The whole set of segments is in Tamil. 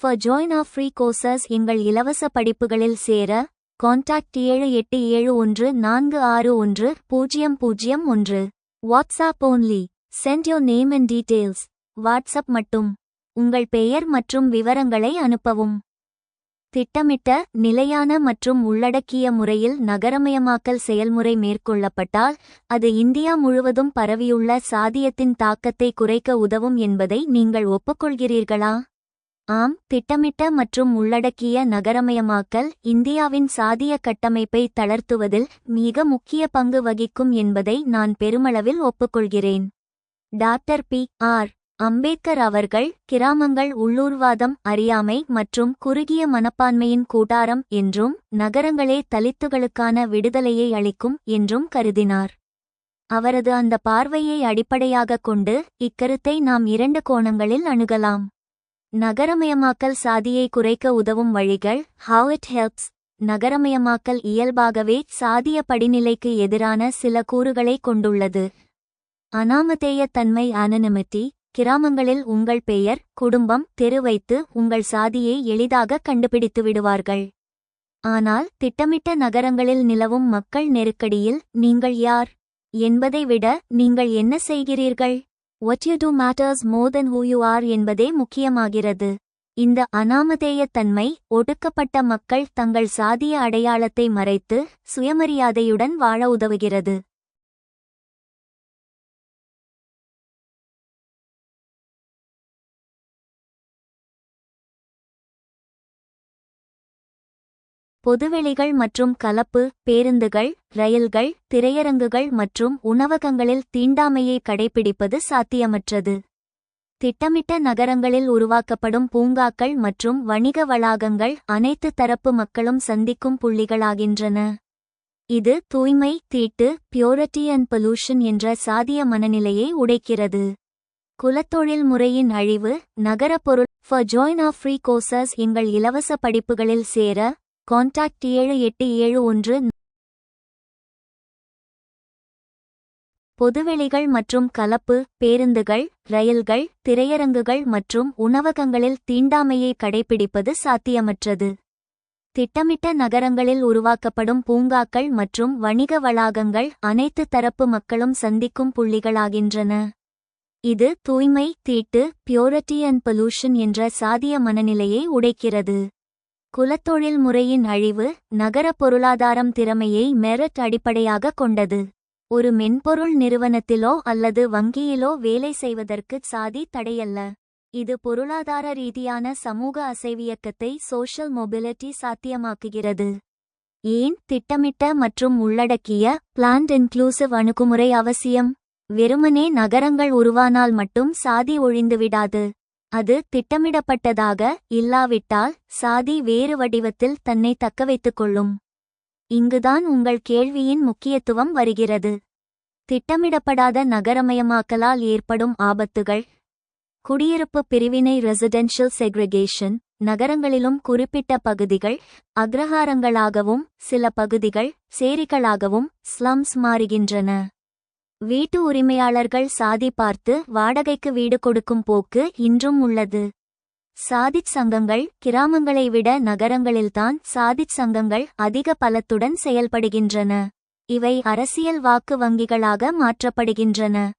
For join our free courses எங்கள் இலவச படிப்புகளில் சேர contact 7871461001. WhatsApp only. Send your name and details. WhatsApp மட்டும். உங்கள் பெயர் மற்றும் விவரங்களை அனுப்பவும். திட்டமிட்ட, நிலையான மற்றும் உள்ளடக்கிய முறையில் நகரமயமாக்கல் செயல்முறை மேற்கொள்ளப்பட்டால் அது இந்தியா முழுவதும் பரவியுள்ள சாதியத்தின் தாக்கத்தை குறைக்க உதவும் என்பதை நீங்கள் ஒப்புக்கொள்கிறீர்களா? ஆம், திட்டமிட்ட மற்றும் உள்ளடக்கிய நகரமயமாக்கல் இந்தியாவின் சாதிய கட்டமைப்பை தளர்த்துவதில் மிக முக்கிய பங்கு வகிக்கும் என்பதை நான் பெருமளவில் ஒப்புக்கொள்கிறேன். Doctor B.R.. அம்பேத்கர் அவர்கள் கிராமங்கள் உள்ளூர்வாதம், அறியாமை மற்றும் குறுகிய மனப்பான்மையின் கூடாரம் என்றும் நகரங்களே தலித்துகளுக்கான விடுதலையை அளிக்கும் என்றும் கருதினார். அவரது அந்த பார்வையை அடிப்படையாகக் கொண்டு இக்கருத்தை நாம் 2 கோணங்களில் அணுகலாம். நகரமயமாக்கல் சாதியை குறைக்க உதவும் வழிகள். How it helps. நகரமயமாக்கல் இயல்பாகவே சாதிய படிநிலைக்கு எதிரான சில கூறுகளை கொண்டுள்ளது. அனாமதேய தன்மை anonymity. கிராமங்களில் உங்கள் பெயர், குடும்பம், தெரு வைத்து உங்கள் சாதியை எளிதாக கண்டுபிடித்து விடுவார்கள். ஆனால் திட்டமிட்ட நகரங்களில் நிலவும் மக்கள் நெருக்கடியில் நீங்கள் யார் என்பதை விட நீங்கள் என்ன செய்கிறீர்கள், what you do matters more than who you are என்பதே முக்கியமாகிறது. இந்த அனாமதேய தன்மை ஒடுக்கப்பட்ட மக்கள் தங்கள் சாதிய அடையாளத்தை மறைத்து சுயமரியாதையுடன் வாழ உதவுகிறது. பொதுவெளிகள் மற்றும் கலப்பு, பேருந்துகள், ரயில்கள், திரையரங்குகள் மற்றும் உணவகங்களில் தீண்டாமையை கடைபிடிப்பது சாத்தியமற்றது. திட்டமிட்ட நகரங்களில் உருவாக்கப்படும் பூங்காக்கள் மற்றும் வணிக வளாகங்கள் அனைத்து தரப்பு மக்களும் சந்திக்கும் புள்ளிகளாகின்றன. இது தூய்மை, தீட்டு, பியூரிட்டி அண்ட் பொல்யூஷன் என்ற சாதிய மனநிலையை உடைக்கிறது. குலத்தொழில் முறையின் அழிவு. நகர பொருள். For join our free courses எங்கள் இலவச படிப்புகளில் சேர கான்டாக்ட் 7871. பொதுவெளிகள் மற்றும் கலப்பு, பேருந்துகள், ரயில்கள், திரையரங்குகள் மற்றும் உணவகங்களில் தீண்டாமையை கடைபிடிப்பது சாத்தியமற்றது. திட்டமிட்ட நகரங்களில் உருவாக்கப்படும் பூங்காக்கள் மற்றும் வணிக வளாகங்கள் அனைத்து தரப்பு மக்களும் சந்திக்கும் புள்ளிகளாகின்றன. இது தூய்மை, தீட்டு, பியூரிட்டி அண்ட் பொல்யூஷன் என்ற சாதிய மனநிலையை உடைக்கிறது. குலத்தொழில் முறையின் அழிவு. நகர பொருளாதாரம் திறமையை மெரிட் அடிப்படையாக கொண்டது. ஒரு மென்பொருள் நிறுவனத்திலோ அல்லது வங்கியிலோ வேலை செய்வதற்கு சாதி தடையல்ல. இது பொருளாதார ரீதியான சமூக அசைவியக்கத்தை சோஷியல் மொபிலிட்டி சாத்தியமாக்குகிறது. ஏன் திட்டமிட்ட மற்றும் உள்ளடக்கிய பிளான்ட் இன்க்ளூசிவ் அணுகுமுறை அவசியம்? வெறுமனே நகரங்கள் உருவானால் மட்டும் சாதி ஒழிந்துவிடாது. அது திட்டமிடப்பட்டதாக இல்லாவிட்டால் சாதி வேறு வடிவத்தில் தன்னை தக்கவைத்துக் கொள்ளும். இங்குதான் உங்கள் கேள்வியின் முக்கியத்துவம் வருகிறது. திட்டமிடப்படாத நகரமயமாக்கலால் ஏற்படும் ஆபத்துகள். குடியிருப்பு பிரிவினை ரெசிடென்ஷியல் செக்ரிகேஷன். நகரங்களிலும் குறிப்பிட்ட பகுதிகள் அக்ரஹாரங்களாகவும் சில பகுதிகள் சேரிகளாகவும் ஸ்லம்ஸ் மாறுகின்றன. வீட்டு உரிமையாளர்கள் சாதி பார்த்து வாடகைக்கு வீடு கொடுக்கும் போக்கு இன்றும் உள்ளது. சாதிச் சங்கங்கள். கிராமங்களை விட நகரங்களில்தான் சாதிச் சங்கங்கள் அதிக பலத்துடன் செயல்படுகின்றன. இவை அரசியல் வாக்கு வங்கிகளாக மாற்றப்படுகின்றன.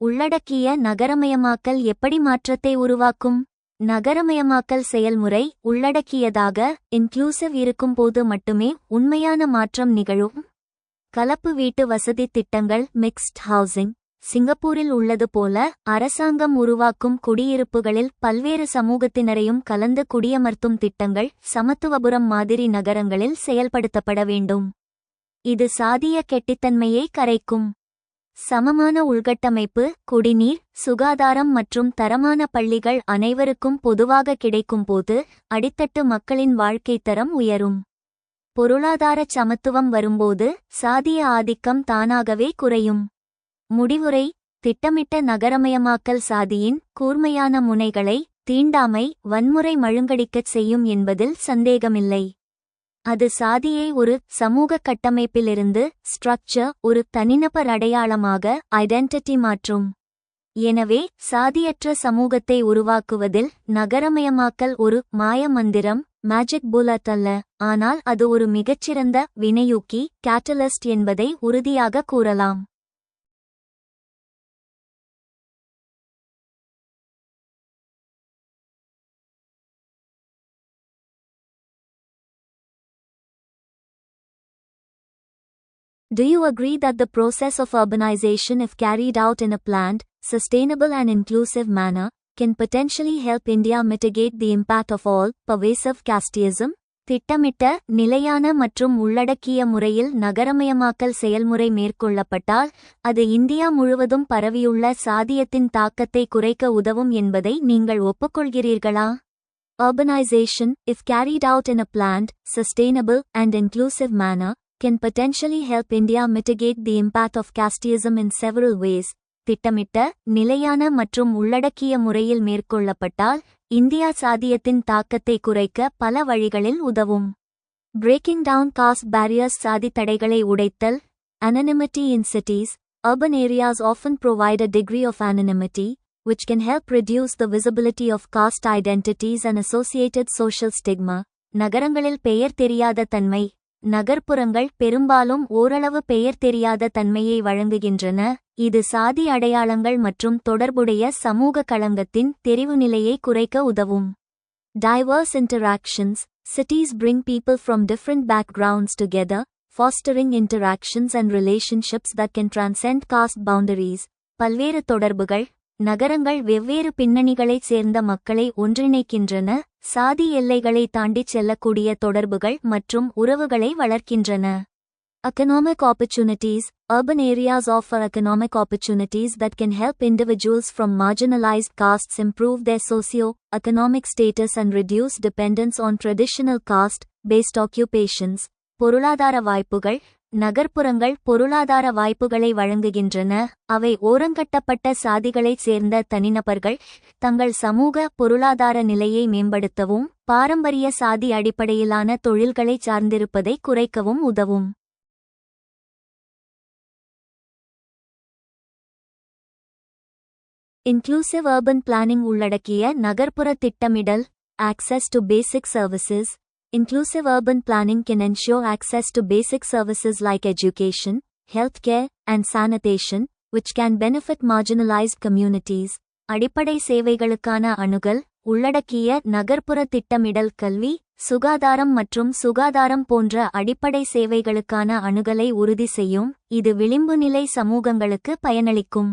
உள்ளடக்கிய நகரமயமாக்கல் எப்படி மாற்றத்தை உருவாக்கும்? நகரமயமாக்கல் செயல்முறை உள்ளடக்கியதாக இன்க்ளூசிவ் இருக்கும்போது மட்டுமே உண்மையான மாற்றம் நிகழும். கலப்பு வீட்டு வசதி திட்டங்கள் மிக்ஸ்ட் ஹவுசிங். சிங்கப்பூரில் உள்ளது போல அரசாங்கம் உருவாக்கும் குடியிருப்புகளில் பல்வேறு சமூகத்தினரையும் கலந்து குடியமர்த்தும் திட்டங்கள் சமத்துவபுரம் மாதிரி நகரங்களில் செயல்படுத்தப்பட வேண்டும். இது சாதிய கெட்டித்தன்மையை கரைக்கும். சமமான உள்கட்டமைப்பு, குடிநீர், சுகாதாரம் மற்றும் தரமான பள்ளிகள் அனைவருக்கும் பொதுவாக கிடைக்கும்போது அடித்தட்டு மக்களின் வாழ்க்கைத் தரம் உயரும். பொருளாதாரச் சமத்துவம் வரும்போது சாதிய ஆதிக்கம் தானாகவே குறையும். முடிவுரை. திட்டமிட்ட நகரமயமாக்கல் சாதியின் கூர்மையான முனைகளை தீண்டாமை, வன்முறை மழுங்கடிக்கச் செய்யும் என்பதில் சந்தேகமில்லை. அது சாதியை ஒரு சமூக கட்டமைப்பிலிருந்து ஸ்ட்ரக்சர் ஒரு தனிநபர் அடையாளமாக ஐடென்டிட்டி மாற்றும். எனவே சாதியற்ற சமூகத்தை உருவாக்குவதில் நகரமயமாக்கல் ஒரு மாய மந்திரம் மேஜிக் புல்லட் அல்ல, ஆனால் அது ஒரு மிகச்சிறந்த வினையூக்கி கேட்டலிஸ்ட் என்பதை உறுதியாக கூறலாம். Do you agree that the process of urbanization, if carried out in a planned, sustainable and inclusive manner, can potentially help India mitigate the impact of all-pervasive casteism? திட்டமிட்ட, நிலையான மற்றும் உள்ளடக்கிய முறையில் நகரமயமாக்கல் செயல்முறை மேற்கொள்ளப்பட்டால் அது இந்தியா முழுவதும் பரவியுள்ள சாதியத்தின் தாக்கத்தை குறைக்க உதவும் என்பதை நீங்கள் ஒப்புக்கொள்கிறீர்களா? Urbanization, if carried out in a planned, sustainable and inclusive manner, can potentially help India mitigate the impact of casteism in several ways. திட்டமிட்ட, நிலையான மற்றும் உள்ளடக்கிய முறையில் மேற்கொள்ளப்பட்டால் இந்தியா சாதியத்தின் தாக்கத்தை குறைக்க பல வழிகளில் உதவும். Breaking down caste barriers, சாதி தடைகளை உடைத்தல். Anonymity in cities. Urban areas often provide a degree of anonymity, which can help reduce the visibility of caste identities and associated social stigma. நகரங்களில் பெயர் தெரியாத தன்மை. நகர்ப்புறங்கள் பெரும்பாலும் ஓரளவு பெயர் தெரியாத தன்மையை வழங்குகின்றன, இது சாதி அடையாளங்கள் மற்றும் தொடர்புடைய சமூக களங்கத்தின் தெரிவுநிலையை குறைக்க உதவும். Diverse interactions. Cities bring people from different backgrounds together, fostering interactions and relationships that can transcend caste boundaries. பல்வேறு தொடர்புகள். நகரங்கள் வெவ்வேறு பின்னணிகளைச் சேர்ந்த மக்களை ஒன்றிணைக்கின்றன, சாதி எல்லைகளை தாண்டிச் செல்லக்கூடிய தொடர்புகள் மற்றும் உறவுகளை வளர்க்கின்றன. Economic opportunities. Urban areas offer economic opportunities that can help individuals from marginalized castes improve their socio-economic status and reduce dependence on traditional caste-based occupations. பொருளாதார வாய்ப்புகள். நகர்ப்புறங்கள் பொருளாதார வாய்ப்புகளை வழங்குகின்றன, அவை ஓரங்கட்டப்பட்ட சாதிகளைச் சேர்ந்த தனிநபர்கள் தங்கள் சமூக பொருளாதார நிலையை மேம்படுத்தவும் பாரம்பரிய சாதி அடிப்படையிலான தொழில்களை சார்ந்திருப்பதை குறைக்கவும் உதவும். Inclusive urban planning உள்ளடக்கிய நகர்ப்புற திட்டமிடல். Access to basic services. Inclusive urban planning can ensure access to basic services like education, healthcare, and sanitation, which can benefit marginalized communities. அடிப்படை சேவைகளுக்கான அணுகல். உள்ளடக்கிய நகர்ப்புற திட்டமிடல் கல்வி, சுகாதாரம் மற்றும் சுகாதாரம் போன்ற அடிப்படை சேவைகளுக்கான அணுகலை உறுதி செய்யும், இது விளிம்பு நிலை சமூகங்களுக்கு பயனளிக்கும்.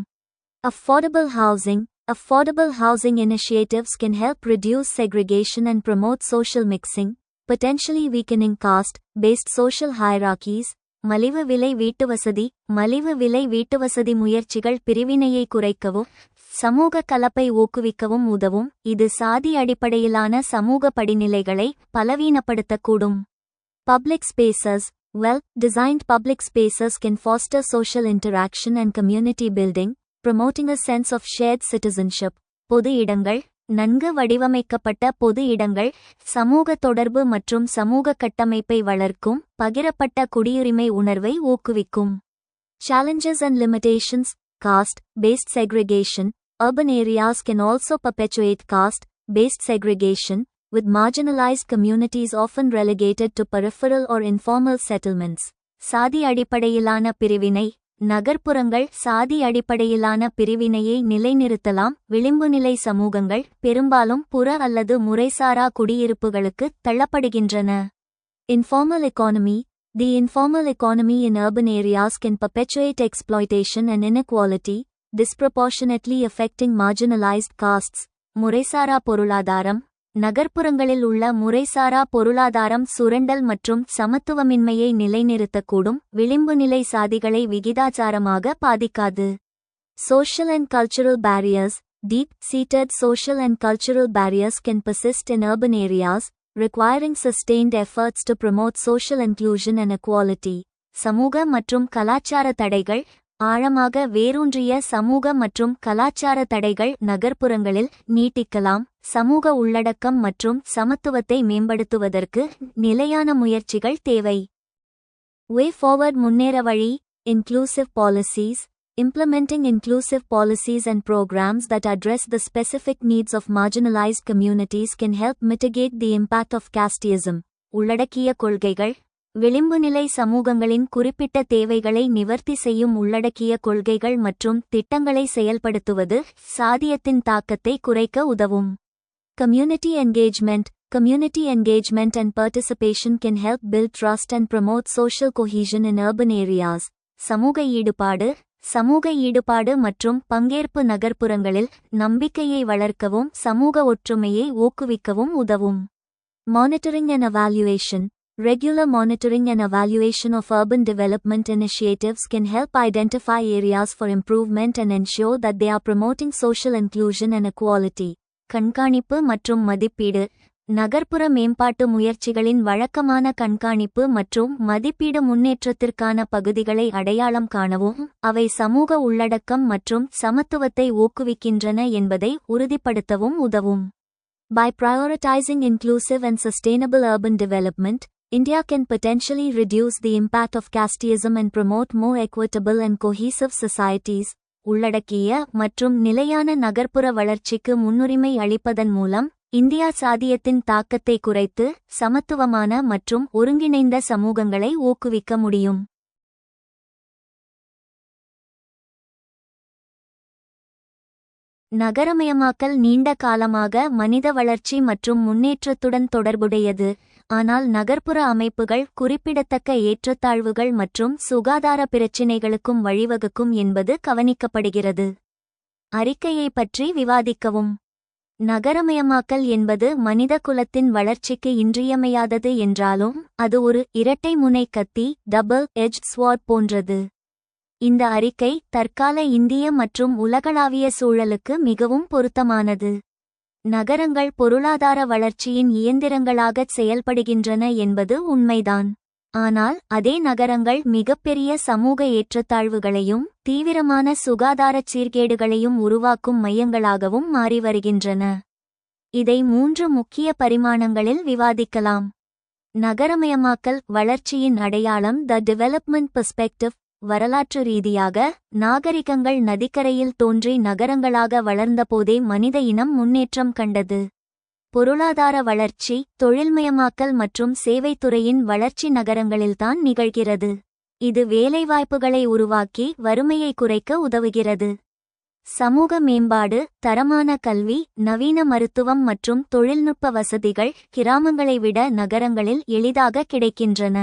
Affordable housing. Affordable housing initiatives can help reduce segregation and promote social mixing, potentially weakening caste-based social hierarchies. மலிவு விலை வீட்டுவசதி. மலிவு விலை வீட்டுவசதி முயற்சிகள் பிரிவினையை குறைக்கவும் சமூக கலப்பை ஊக்குவிக்கவும் உதவும், இது சாதி அடிப்படையிலான சமூக படிநிலைகளை பலவீனப்படுத்தக்கூடும். Public spaces. Well-designed public spaces can foster social interaction and community building, promoting a sense of shared citizenship. பொது இடங்கள். நன்கு வடிவமைக்கப்பட்ட பொது இடங்கள் சமூக தொடர்பு மற்றும் சமூக கட்டமைப்பை வளர்க்கும், பகிரப்பட்ட குடியுரிமை உணர்வை ஊக்குவிக்கும். Challenges and limitations. Caste-based segregation. Urban areas can also perpetuate caste-based segregation, with marginalized communities often relegated to peripheral or informal settlements. சாதி அடிப்படையிலான பிரிவினை. நகர்ப்புறங்கள் சாதி அடிப்படையிலான பிரிவினையை நிலைநிறுத்தலாம், விளிம்புநிலை சமூகங்கள் பெரும்பாலும் புற அல்லது முறைசாரா குடியிருப்புகளுக்கு தள்ளப்படுகின்றன. Informal economy. The informal economy in urban areas can perpetuate exploitation and inequality, disproportionately affecting marginalized castes. முறைசாரா பொருளாதாரம். நகர்ப்புறங்களில் உள்ள முறைசாரா பொருளாதாரம் சுரண்டல் மற்றும் சமத்துவமின்மையை நிலைநிறுத்தக்கூடும், விளிம்பு நிலை சாதிகளை விகிதாச்சாரமாக பாதிக்காது. Social and cultural barriers. Deep-seated social and cultural barriers can persist in urban areas, requiring sustained efforts to promote social inclusion and equality. சமூக மற்றும் கலாச்சார தடைகள். ஆழமாக வேரூன்றிய சமூக மற்றும் கலாச்சார தடைகள் நகர்ப்புறங்களில் நீட்டிக்கலாம், சமூக உள்ளடக்கம் மற்றும் சமத்துவத்தை மேம்படுத்துவதற்கு நிலையான முயற்சிகள் தேவை. Way forward முன்னேற வழி. Inclusive policies. Implementing inclusive policies and programs that address the specific needs of marginalized communities can help mitigate the impact of casteism. உள்ளடக்கிய கொள்கைகள். விளிம்புநிலை சமூகங்களின் குறிப்பிட்ட தேவைகளை நிவர்த்தி செய்யும் உள்ளடக்கிய கொள்கைகள் மற்றும் திட்டங்களை செயல்படுத்துவது சாதியத்தின் தாக்கத்தை குறைக்க உதவும். Community engagement. Community engagement and participation can help build trust and promote social cohesion in urban areas. சமூக ஈடுபாடு மற்றும் பங்கேற்பு நகர்ப்புறங்களில் நம்பிக்கையை வளர்க்கவும் சமூக ஒற்றுமையை ஊக்குவிக்கவும் உதவும். Monitoring and evaluation. Regular monitoring and evaluation of urban development initiatives can help identify areas for improvement and ensure that they are promoting social inclusion and equality. கண்காணிப்பு மற்றும் மதிப்பீடு. நகர்ப்புற மேம்பாட்டு முயற்சிகளின் வழக்கமான கண்காணிப்பு மற்றும் மதிப்பீடு முன்னேற்றத்திற்கான பகுதிகளை அடையாளம் காணவும் அவை சமூக உள்ளடக்கம் மற்றும் சமத்துவத்தை ஊக்குவிக்கின்றன என்பதை உறுதிப்படுத்தவும் உதவும். By prioritizing inclusive and sustainable urban development, India can potentially reduce the impact of casteism and promote more equitable and cohesive societies. உள்ளடக்கிய மற்றும் நிலையான நகர்ப்புற வளர்ச்சிக்கு முன்னுரிமை அளிப்பதன் மூலம் இந்தியா சாதியத்தின் தாக்கத்தை குறைத்து சமத்துவமான மற்றும் ஒருங்கிணைந்த சமூகங்களை ஊக்குவிக்க முடியும். நகரமயமாக்கல் நீண்ட காலமாக மனித வளர்ச்சி மற்றும் முன்னேற்றத்துடன் தொடர்புடையது. ஆனால் நகர்ப்புற அமைப்புகள் குறிப்பிடத்தக்க ஏற்றத்தாழ்வுகள் மற்றும் சுகாதார பிரச்சினைகளுக்கும் வழிவகுக்கும் என்பது கவனிக்கப்படுகிறது. அறிக்கையை பற்றி விவாதிக்கவும். நகரமயமாக்கல் என்பது மனித குலத்தின் வளர்ச்சிக்கு இன்றியமையாதது என்றாலும் அது ஒரு இரட்டை முனை கத்தி டபுள் எட்ஜ் ஸ்வார்ட் போன்றது. இந்த அறிக்கை தற்கால இந்திய மற்றும் உலகளாவிய சூழலுக்கு மிகவும் பொருத்தமானது. நகரங்கள் பொருளாதார வளர்ச்சியின் இயந்திரங்களாகச் செயல்படுகின்றன என்பது உண்மைதான். ஆனால் அதே நகரங்கள் மிகப்பெரிய சமூக ஏற்றத்தாழ்வுகளையும் தீவிரமான சுகாதாரச் சீர்கேடுகளையும் உருவாக்கும் மையங்களாகவும் மாறி வருகின்றன. இதை 3 முக்கிய பரிமாணங்களில் விவாதிக்கலாம். நகரமயமாக்கல் வளர்ச்சியின் அடையாளம். The development perspective. வரலாற்று ரீதியாக நாகரிகங்கள் நதிக்கரையில் தோன்றி நகரங்களாக வளர்ந்தபோதே மனித இனம் முன்னேற்றம் கண்டது. பொருளாதார வளர்ச்சி, தொழில்மயமாக்கல் மற்றும் சேவைத்துறையின் வளர்ச்சி நகரங்களில்தான் நிகழ்கிறது. இது வேலைவாய்ப்புகளை உருவாக்கி வறுமையை குறைக்க உதவுகிறது. சமூக மேம்பாடு, தரமான கல்வி, நவீன மருத்துவம் மற்றும் தொழில்நுட்ப வசதிகள் கிராமங்களை விட நகரங்களில் எளிதாக கிடைக்கின்றன.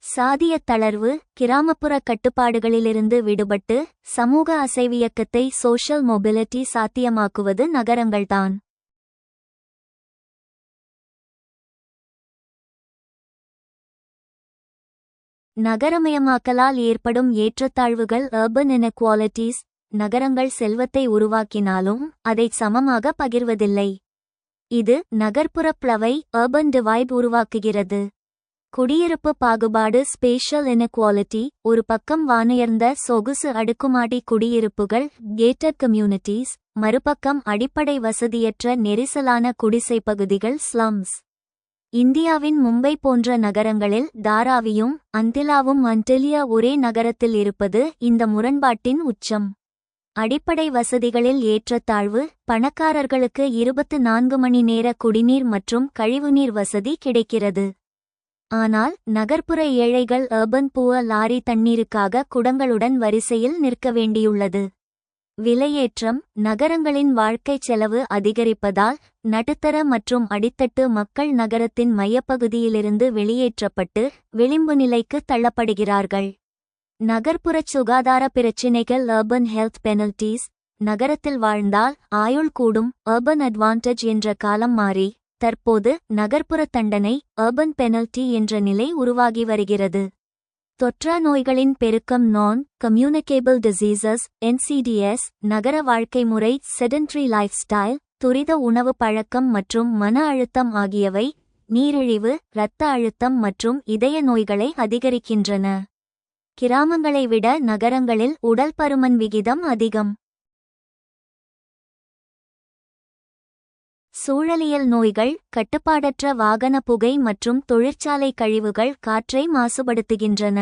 சாதிய தளர்வு, கிராமப்புற கட்டுப்பாடுகளிலிருந்து விடுபட்டு சமூக அசைவியக்கத்தை சோஷியல் மொபிலிட்டி சாத்தியமாக்குவது நகரங்கள்தான். நகரமயமாக்கலால் ஏற்படும் ஏற்றத்தாழ்வுகள். Urban inequalities. நகரங்கள் செல்வத்தை உருவாக்கினாலும் அதை சமமாக பகிர்வதில்லை. இது நகர்ப்புற பிளவை அர்பன் டிவைட் உருவாக்குகிறது. குடியிருப்பு பாகுபாடு. Spatial inequality. ஒரு பக்கம் வானுயர்ந்த சொகுசு அடுக்குமாடி குடியிருப்புகள் கேட்டட் கம்யூனிட்டிஸ், மறுபக்கம் அடிப்படை வசதியற்ற நெரிசலான குடிசை பகுதிகள் ஸ்லம்ஸ். இந்தியாவின் மும்பை போன்ற நகரங்களில் தாராவியும் அந்திலாவும் அன்டிலியா ஒரே நகரத்தில் இருப்பது இந்த முரண்பாட்டின் உச்சம். அடிப்படை வசதிகளில் ஏற்றத்தாழ்வு. பணக்காரர்களுக்கு 24 மணி நேர குடிநீர் மற்றும் கழிவுநீர் வசதி கிடைக்கிறது. ஆனால் நகர்ப்புற ஏழைகள் அர்பன் புவர் லாரி தண்ணீருக்காக குடங்களுடன் வரிசையில் நிற்க வேண்டியுள்ளது. விலையேற்றம். நகரங்களின் வாழ்க்கைச் செலவு அதிகரிப்பதால் நடுத்தர மற்றும் அடித்தட்டு மக்கள் நகரத்தின் மையப்பகுதியிலிருந்து வெளியேற்றப்பட்டு விளிம்பு நிலைக்கு தள்ளப்படுகிறார்கள். நகர்ப்புறச் சுகாதார பிரச்சினைகள். Urban health penalties. நகரத்தில் வாழ்ந்தால் ஆயுள் கூடும் அர்பன் அட்வான்டேஜ் என்ற காலம் மாறி தற்போது நகர்ப்புற தண்டனை அர்பன் பெனல்டி என்ற நிலை உருவாகி வருகிறது. தொற்றா நோய்களின் பெருக்கம். நான் கம்யூனிகேபிள் டிசீசஸ் NCDs. நகர வாழ்க்கை முறை. Sedentary life style. துரித உணவு பழக்கம் மற்றும் மன அழுத்தம் ஆகியவை நீரிழிவு, இரத்த அழுத்தம் மற்றும் இதய நோய்களை அதிகரிக்கின்றன. கிராமங்களை விட நகரங்களில் உடல் பருமன் விகிதம் அதிகம். சூழலியல் நோய்கள், கட்டுப்பாடற்ற வாகன புகை மற்றும் தொழிற்சாலை கழிவுகள் காற்றை மாசுபடுத்துகின்றன.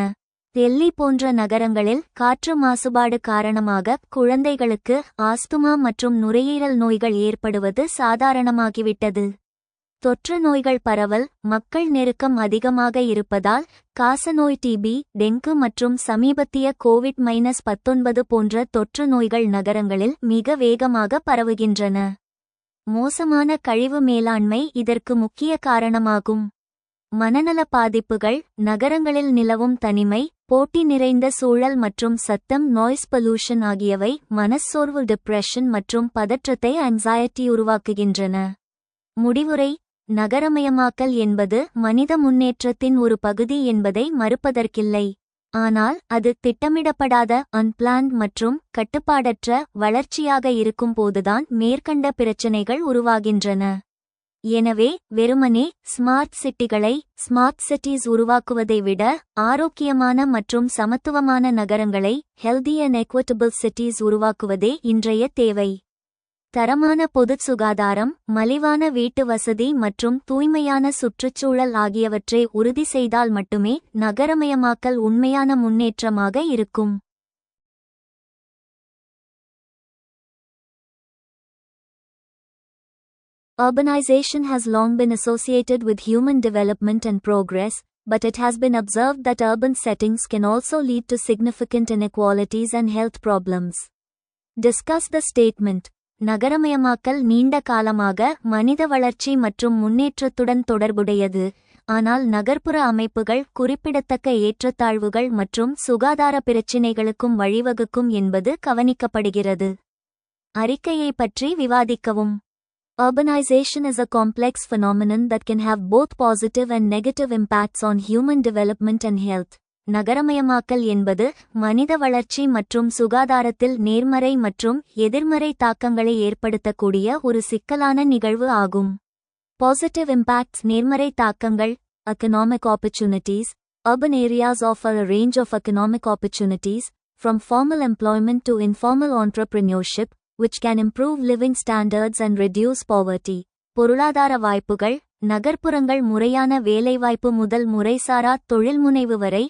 டெல்லி போன்ற நகரங்களில் காற்று மாசுபாடு காரணமாக குழந்தைகளுக்கு ஆஸ்துமா மற்றும் நுரையீரல் நோய்கள் ஏற்படுவது சாதாரணமாகிவிட்டது. தொற்று நோய்கள் பரவல், மக்கள் நெருக்கம் அதிகமாக இருப்பதால் காசநோய், டிபி, டெங்கு மற்றும் சமீபத்திய கோவிட்-19 போன்ற தொற்று நோய்கள் நகரங்களில் மிக வேகமாக பரவுகின்றன. மோசமான கழிவு மேலாண்மை இதற்கு முக்கிய காரணமாகும். மனநல பாதிப்புகள், நகரங்களில் நிலவும் தனிமை, போட்டி நிறைந்த சூழல் மற்றும் சத்தம் நாய்ஸ் பொல்யூஷன் ஆகியவை மனச்சோர்வு, டிப்ரெஷன் மற்றும் பதற்றத்தை ஆங்ஸைட்டி உருவாக்குகின்றன. முடிவுரை: நகரமயமாக்கல் என்பது மனித முன்னேற்றத்தின் ஒரு பகுதி என்பதை மறுப்பதற்கில்லை. ஆனால் அது திட்டமிடப்படாத, அன்பிளான்ட் மற்றும் கட்டுப்பாடற்ற வளர்ச்சியாக இருக்கும்போதுதான் மேற்கண்ட பிரச்சினைகள் உருவாகின்றன. எனவே வெறுமனே ஸ்மார்ட் சிட்டிகளை ஸ்மார்ட் சிட்டிஸ் உருவாக்குவதை விட ஆரோக்கியமான மற்றும் சமத்துவமான நகரங்களை ஹெல்தி அண்ட் எக்விட்டபிள் சிட்டிஸ் உருவாக்குவதே இன்றைய தேவை. தரமான பொது சுகாதாரம், மலிவான வீட்டு வசதி மற்றும் தூய்மையான சுற்றுச்சூழல் ஆகியவற்றை உறுதி செய்தால் மட்டுமே நகரமயமாக்கல் உண்மையான முன்னேற்றமாக இருக்கும். Urbanization has long been associated with human development and progress, but it has been observed that urban settings can also lead to significant inequalities and health problems. Discuss the statement. நகரமயமாக்கல் நீண்ட காலமாக மனித வளர்ச்சி மற்றும் முன்னேற்றத்துடன் தொடர்புடையது. ஆனால் நகர்ப்புற அமைப்புகள் குறிப்பிடத்தக்க ஏற்றத்தாழ்வுகள் மற்றும் சுகாதார பிரச்சினைகளுக்கும் வழிவகுக்கும் என்பது கவனிக்கப்படுகிறது. அறிக்கையை பற்றி விவாதிக்கவும். Urbanization is a complex phenomenon that can have both positive and negative impacts on human development and health. நகரமயமாக்கல் என்பது மனித வளர்ச்சி மற்றும் சுகாதாரத்தில் நேர்மறை மற்றும் எதிர்மறை தாக்கங்களை ஏற்படுத்தக்கூடிய ஒரு சிக்கலான நிகழ்வு ஆகும். பாசிட்டிவ் இம்பாக்ட்ஸ் நேர்மறை தாக்கங்கள். economic opportunities. Urban areas offer a range of economic opportunities, from formal employment to informal entrepreneurship, which can improve living standards and reduce poverty. பொருளாதார வாய்ப்புகள். நகர்ப்புறங்கள் முறையான வேலைவாய்ப்பு முதல் முறைசாரா தொழில்முனைவு வரை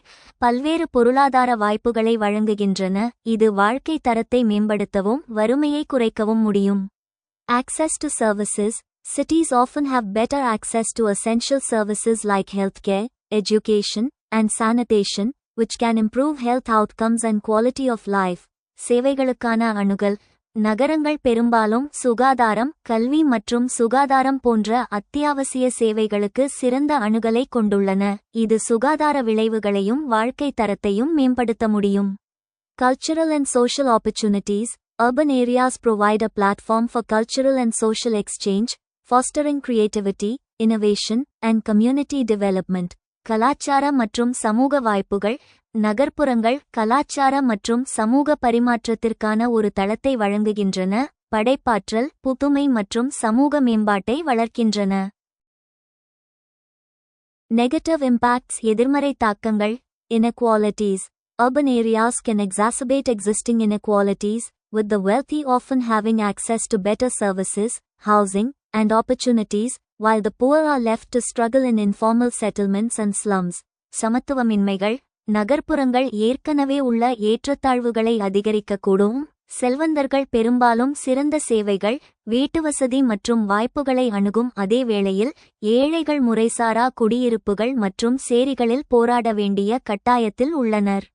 பல்வேறு பொருளாதார வாய்ப்புகளை வழங்குகின்றன. இது வாழ்க்கை தரத்தை மேம்படுத்தவும் வறுமையை குறைக்கவும் முடியும். Access to services. Cities often have better access to essential services like healthcare, education, and sanitation, which can improve health outcomes and quality of life. சேவைகளுக்கான அணுகல். நகரங்கள் பெரும்பாலும் சுகாதாரம், கல்வி மற்றும் சுகாதாரம் போன்ற அத்தியாவசிய சேவைகளுக்கு சிறந்த அணுகலை கொண்டுள்ளன. இது சுகாதார விளைவுகளையும் வாழ்க்கை தரத்தையும் மேம்படுத்த முடியும். Cultural and social opportunities. Urban areas provide a platform for cultural and social exchange, fostering creativity, innovation, and community development. கலாச்சார மற்றும் சமூக வாய்ப்புகள். நகர்ப்புறங்கள் கலாச்சார மற்றும் சமூக பரிமாற்றத்திற்கான ஒரு தளத்தை வழங்குகின்றன, படைப்பாற்றல், புதுமை மற்றும் சமூக மேம்பாட்டை வளர்க்கின்றன. நெகட்டிவ் இம்பாக்ட்ஸ் எதிர்மறை தாக்கங்கள். inequalities. Urban areas can exacerbate existing inequalities, with the wealthy often having access to better services, housing, and opportunities, while the poor are left to struggle in informal settlements and slums. சமத்துவமின்மைகள். நகர்ப்புறங்கள் ஏற்கனவே உள்ள ஏற்றத்தாழ்வுகளை அதிகரிக்கக்கூடும். செல்வந்தர்கள் பெரும்பாலும் சிறந்த சேவைகள், வீட்டுவசதி மற்றும் வாய்ப்புகளை அணுகும் அதே வேளையில் ஏழைகள் முறைசாரா குடியிருப்புகள் மற்றும் சேரிகளில் போராட வேண்டிய கட்டாயத்தில் உள்ளனர்.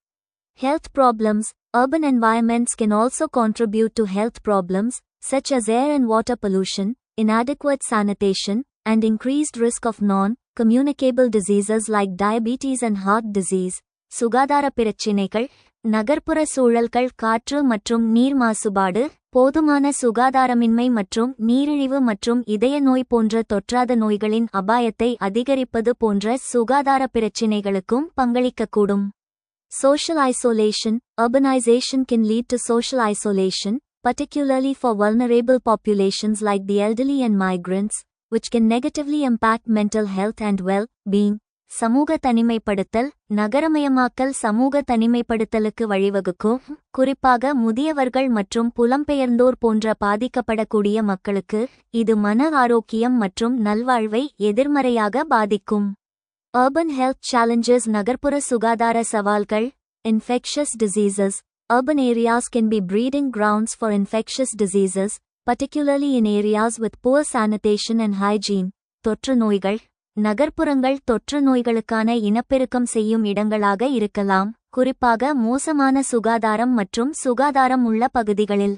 Health problems. Urban environments can also contribute to health problems, such as air and water pollution, inadequate sanitation, and increased risk of non-communicable diseases like diabetes and heart disease. சுகாதார பிரச்சினைகள். நகர்ப்புற சூழல்கள் காற்று மற்றும் நீர் மாசுபாடு, போதுமான சுகாதாரமின்மை மற்றும் நீரிழிவு மற்றும் இதய நோய் போன்ற தொற்றாத நோய்களின் அபாயத்தை அதிகரிப்பது போன்ற சுகாதார பிரச்சினைகளுக்கும் பங்களிக்கக்கூடும். Social isolation. Urbanization can lead to social isolation, particularly for vulnerable populations like the elderly and migrants, which can negatively impact mental health and well-being. சமூக தனிமைப்படுத்தல். நகரமயமாக்கல் சமூக தனிமைப்படுத்தலுக்கு வழிவகுக்கும், குறிப்பாக முதியவர்கள் மற்றும் புலம்பெயர்ந்தோர் போன்ற பாதிக்கப்படக்கூடிய மக்களுக்கு. இது மன ஆரோக்கியம் மற்றும் நல்வாழ்வை எதிர்மறையாக பாதிக்கும். Urban health challenges. நகர்ப்புற சுகாதார சவால்கள். Infectious diseases. Urban areas can be breeding grounds for infectious diseases, particularly in areas with poor sanitation and hygiene. தொற்று நோய்கள். நகர்ப்புறங்கள் தொற்று நோய்களுக்கான இனப்பெருக்கம் செய்யும் இடங்களாக இருக்கலாம், குறிப்பாக மோசமான சுகாதாரம் மற்றும் சுகாதாரம் உள்ள பகுதிகளில்.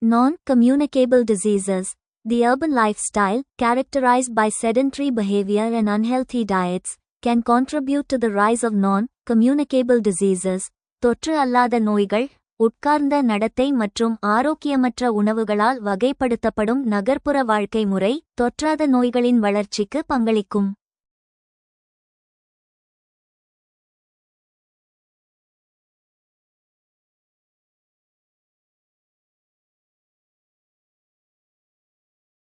Non-communicable diseases. The urban lifestyle, characterized by sedentary behavior and unhealthy diets, can contribute to the rise of non-communicable diseases. தொற்று அல்லாத நோய்கள். உட்கார்ந்த நடத்தை மற்றும் ஆரோக்கியமற்ற உணவுகளால் வகைப்படுத்தப்படும் நகர்ப்புற வாழ்க்கை முறை தொற்றாத நோய்களின் வளர்ச்சிக்கு பங்களிக்கும்.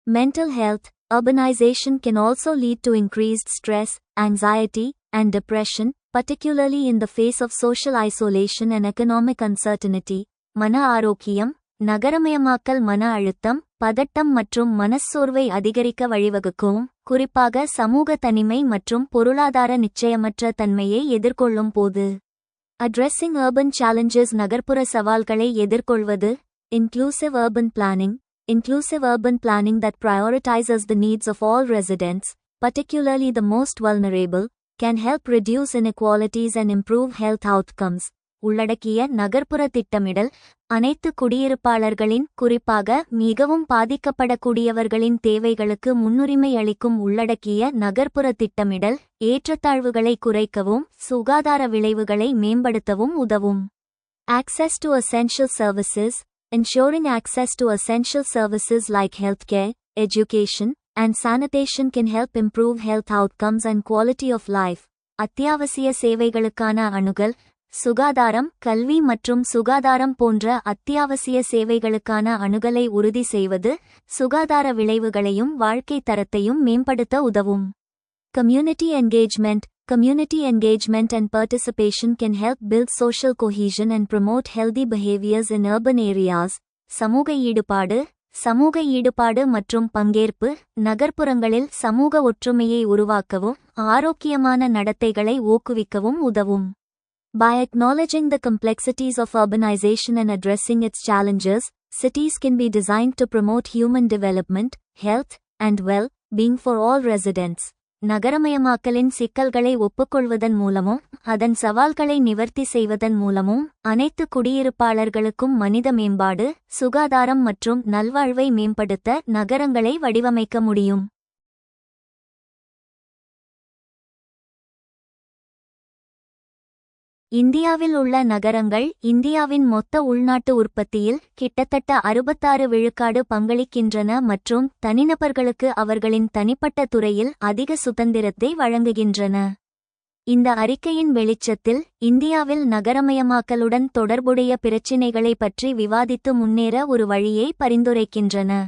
Mental health. Urbanization can also lead to increased stress, anxiety, and depression, particularly in the face of social isolation and economic uncertainty. மன ஆரோக்கியம். நகரமயமாக்கல் மன அழுத்தம், பதட்டம் மற்றும் மனச்சோர்வை அதிகரிக்க வழிவகுக்கும், குறிப்பாக சமூக தனிமை மற்றும் பொருளாதார நிச்சயமற்ற தன்மையை எதிர்கொள்ளும் போது. Addressing urban challenges. நகர்ப்புற சவால்களை எதிர்கொள்வது. Inclusive urban planning. Inclusive urban planning that prioritizes the needs of all residents, particularly the most vulnerable, can help reduce inequalities and improve health outcomes. உள்ளடக்கிய நகர்ப்புற திட்டமிடல். அனைத்து குடியிருப்பாளர்களின், குறிப்பாக மிகவும் பாதிக்கப்படக்கூடியவர்களின் தேவைகளுக்கு முன்னுரிமை அளிக்கும் உள்ளடக்கிய நகர்ப்புற திட்டமிடல், ஏற்றத்தாழ்வுகளை குறைக்கவும் சுகாதார விளைவுகளை மேம்படுத்தவும் உதவும். Access to essential services. Ensuring access to essential services like healthcare, education, and sanitation can help improve health outcomes and quality of life. அத்தியாவசிய சேவைகளுக்கான அணுகல். சுகாதாரம், கல்வி மற்றும் சுகாதாரம் போன்ற அத்தியாவசிய சேவைகளுக்கான அணுகலை உறுதி செய்வது சுகாதார விளைவுகளையும் வாழ்க்கை தரத்தையும் மேம்படுத்த உதவும். Community engagement. Community engagement and participation can help build social cohesion and promote healthy behaviors in urban areas. சமூக ஈடுபாடு. சமூக ஈடுபாடு மற்றும் பங்கேற்பு நகர்ப்புறங்களில் சமூக ஒற்றுமையை உருவாக்கவும் ஆரோக்கியமான நடத்தைகளை ஊக்குவிக்கவும் உதவும். By acknowledging the complexities of urbanization and addressing its challenges, cities can be designed to promote human development, health, and well-being for all residents. நகரமயமாக்கலின் சிக்கல்களை ஒப்புக்கொள்வதன் மூலமும் அதன் சவால்களை நிவர்த்தி செய்வதன் மூலமும் அனைத்து குடியிருப்பாளர்களுக்கும் மனித மேம்பாடு, சுகாதாரம் மற்றும் நல்வாழ்வை மேம்படுத்த நகரங்களை வடிவமைக்க முடியும். இந்தியாவில் உள்ள நகரங்கள் இந்தியாவின் மொத்த உள்நாட்டு உற்பத்தியில் கிட்டத்தட்ட 66% பங்களிக்கின்றன மற்றும் தனிநபர்களுக்கு அவர்களின் தனிப்பட்ட துறையில் அதிக சுதந்திரத்தை வழங்குகின்றன. இந்த அறிக்கையின் வெளிச்சத்தில் இந்தியாவில் நகரமயமாக்கலுடன் தொடர்புடைய பிரச்சினைகளை பற்றி விவாதித்து முன்னேற ஒரு வழியை பரிந்துரைக்கின்றன.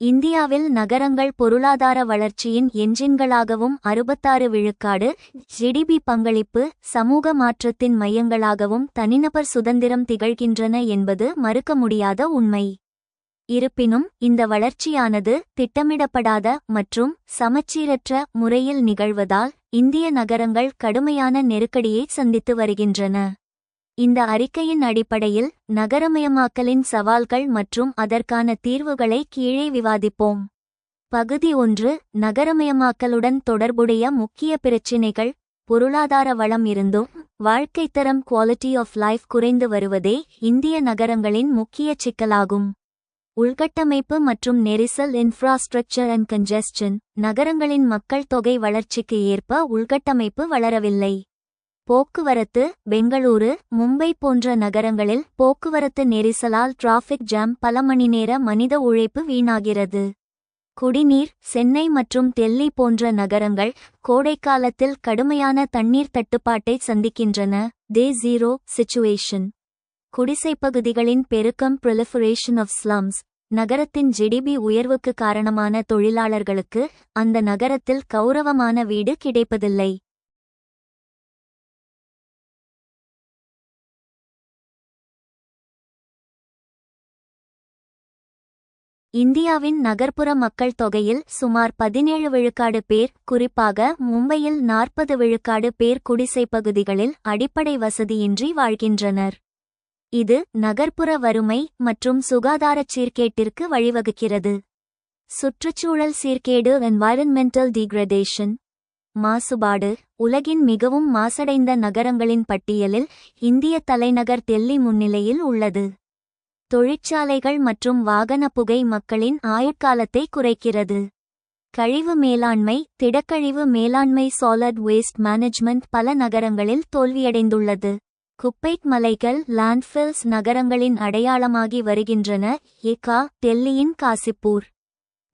இந்தியாவில் நகரங்கள் பொருளாதார வளர்ச்சியின் என்ஜின்களாகவும் 66% ஜிடிபி பங்களிப்பு, சமூக மாற்றத்தின் மையங்களாகவும் தனிநபர் சுதந்திரம் திகழ்கின்றன என்பது மறுக்க முடியாத உண்மை. இருப்பினும் இந்த வளர்ச்சியானது திட்டமிடப்படாத மற்றும் சமச்சீரற்ற முறையில் நிகழ்வதால் இந்திய நகரங்கள் கடுமையான நெருக்கடியை சந்தித்து வருகின்றன. இந்த அறிக்கையின் அடிப்படையில் நகரமயமாக்கலின் சவால்கள் மற்றும் அதற்கான தீர்வுகளை கீழே விவாதிப்போம். பகுதி 1. நகரமயமாக்கலுடன் தொடர்புடைய முக்கிய பிரச்சினைகள். பொருளாதார வளம் இருந்தும் வாழ்க்கைத்தரம் குவாலிட்டி ஆஃப் லைஃப் குறைந்து வருவதே இந்திய நகரங்களின் முக்கிய சிக்கலாகும். உள்கட்டமைப்பு மற்றும் நெரிசல். Infrastructure and congestion. நகரங்களின் மக்கள் தொகை வளர்ச்சிக்கு ஏற்ப உள்கட்டமைப்பு வளரவில்லை. போக்குவரத்து. பெங்களூரு, மும்பை போன்ற நகரங்களில் போக்குவரத்து நெரிசலால் டிராஃபிக் ஜாம், பல மணிநேர மனித உழைப்பு வீணாகிறது. குடிநீர். சென்னை மற்றும் டெல்லி போன்ற நகரங்கள் கோடைக்காலத்தில் கடுமையான தண்ணீர் தட்டுப்பாட்டை சந்திக்கின்றன. டே ஜீரோ சிச்சுவேஷன். குடிசைப்பகுதிகளின் பெருக்கம். proliferation of slums. நகரத்தின் ஜிடிபி உயர்வுக்கு காரணமான தொழிலாளர்களுக்கு அந்த நகரத்தில் கௌரவமான வீடு கிடைப்பதில்லை. இந்தியாவின் நகர்ப்புற மக்கள் தொகையில் சுமார் 17 விழுக்காடு பேர், குறிப்பாக மும்பையில் 40 விழுக்காடு பேர் குடிசைப் பகுதிகளில் அடிப்படை வசதியின்றி வாழ்கின்றனர். இது நகர்ப்புற வறுமை மற்றும் சுகாதாரச் சீர்கேட்டிற்கு வழிவகுக்கிறது. சுற்றுச்சூழல் சீர்கேடு என்வாயரன்மெண்டல் டீக்ரடேஷன், மாசுபாடு. உலகின் மிகவும் மாசடைந்த நகரங்களின் பட்டியலில் இந்திய தலைநகர் டெல்லி முன்னிலையில் உள்ளது. தொழிற்சாலைகள் மற்றும் வாகன புகை மக்களின் ஆயுட்காலத்தை குறைக்கிறது. கழிவு மேலாண்மை, திடக்கழிவு மேலாண்மை சாலிட் வேஸ்ட் மேனேஜ்மெண்ட் பல நகரங்களில் தோல்வியடைந்துள்ளது. குப்பைக் மலைகள் லேண்ட்ஃபில்ஸ் நகரங்களின் அடையாளமாகி வருகின்றன. டெல்லியின் காசிப்பூர்.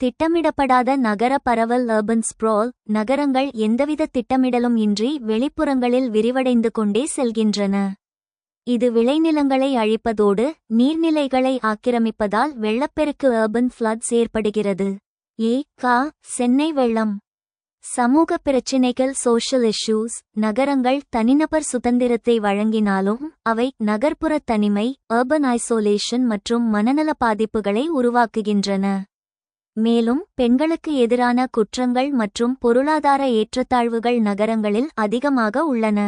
திட்டமிடப்படாத நகர பரவல் அர்பன் ஸ்ப்ரால். நகரங்கள் எந்தவித திட்டமிடலும் இன்றி வெளிப்புறங்களில் விரிவடைந்து கொண்டே செல்கின்றன. இது விளைநிலங்களை அழிப்பதோடு நீர்நிலைகளை ஆக்கிரமிப்பதால் வெள்ளப்பெருக்கு அர்பன் ஃப்ளட்ஸ் ஏற்படுகிறது. சென்னை வெள்ளம். சமூக பிரச்சினைகள் சோஷியல் இஷ்யூஸ். நகரங்கள் தனிநபர் சுதந்திரத்தை வழங்கினாலும் அவை நகர்ப்புற தனிமை, அர்பன் ஐசோலேஷன் மற்றும் மனநல பாதிப்புகளை உருவாக்குகின்றன. மேலும் பெண்களுக்கு எதிரான குற்றங்கள் மற்றும் பொருளாதார ஏற்றத்தாழ்வுகள் நகரங்களில் அதிகமாக உள்ளன.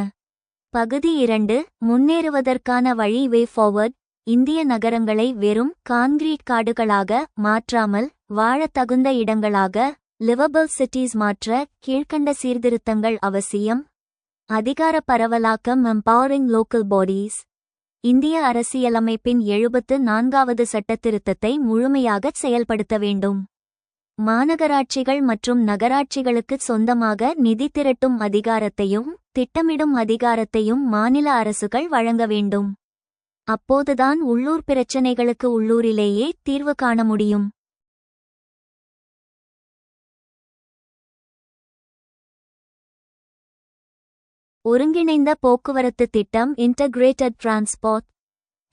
பகுதி 2. முன்னேறுவதற்கான வழி வே ஃபார்வர்ட். இந்திய நகரங்களை வெறும் கான்கிரீட் காடுகளாக மாற்றாமல் வாழத் தகுந்த இடங்களாக லிவபிள் சிட்டிஸ் மாற்ற கீழ்க்கண்ட சீர்திருத்தங்கள் அவசியம். அதிகார பரவலாக்கம் எம்பவரிங் லோக்கல் பாடிஸ். இந்திய அரசியலமைப்பின் 74வது சட்டத்திருத்தத்தை முழுமையாகச் செயல்படுத்த வேண்டும். மாநகராட்சிகள் மற்றும் நகராட்சிகளுக்கு சொந்தமாக நிதி திரட்டும் அதிகாரத்தையும் திட்டமிடும் அதிகாரத்தையும் மாநில அரசுகள் வழங்க வேண்டும். அப்போதுதான் உள்ளூர் பிரச்சினைகளுக்கு உள்ளூரிலேயே தீர்வு காண முடியும். ஒருங்கிணைந்த போக்குவரத்து திட்டம் இன்டகிரேட்டட் டிரான்ஸ்போர்ட்.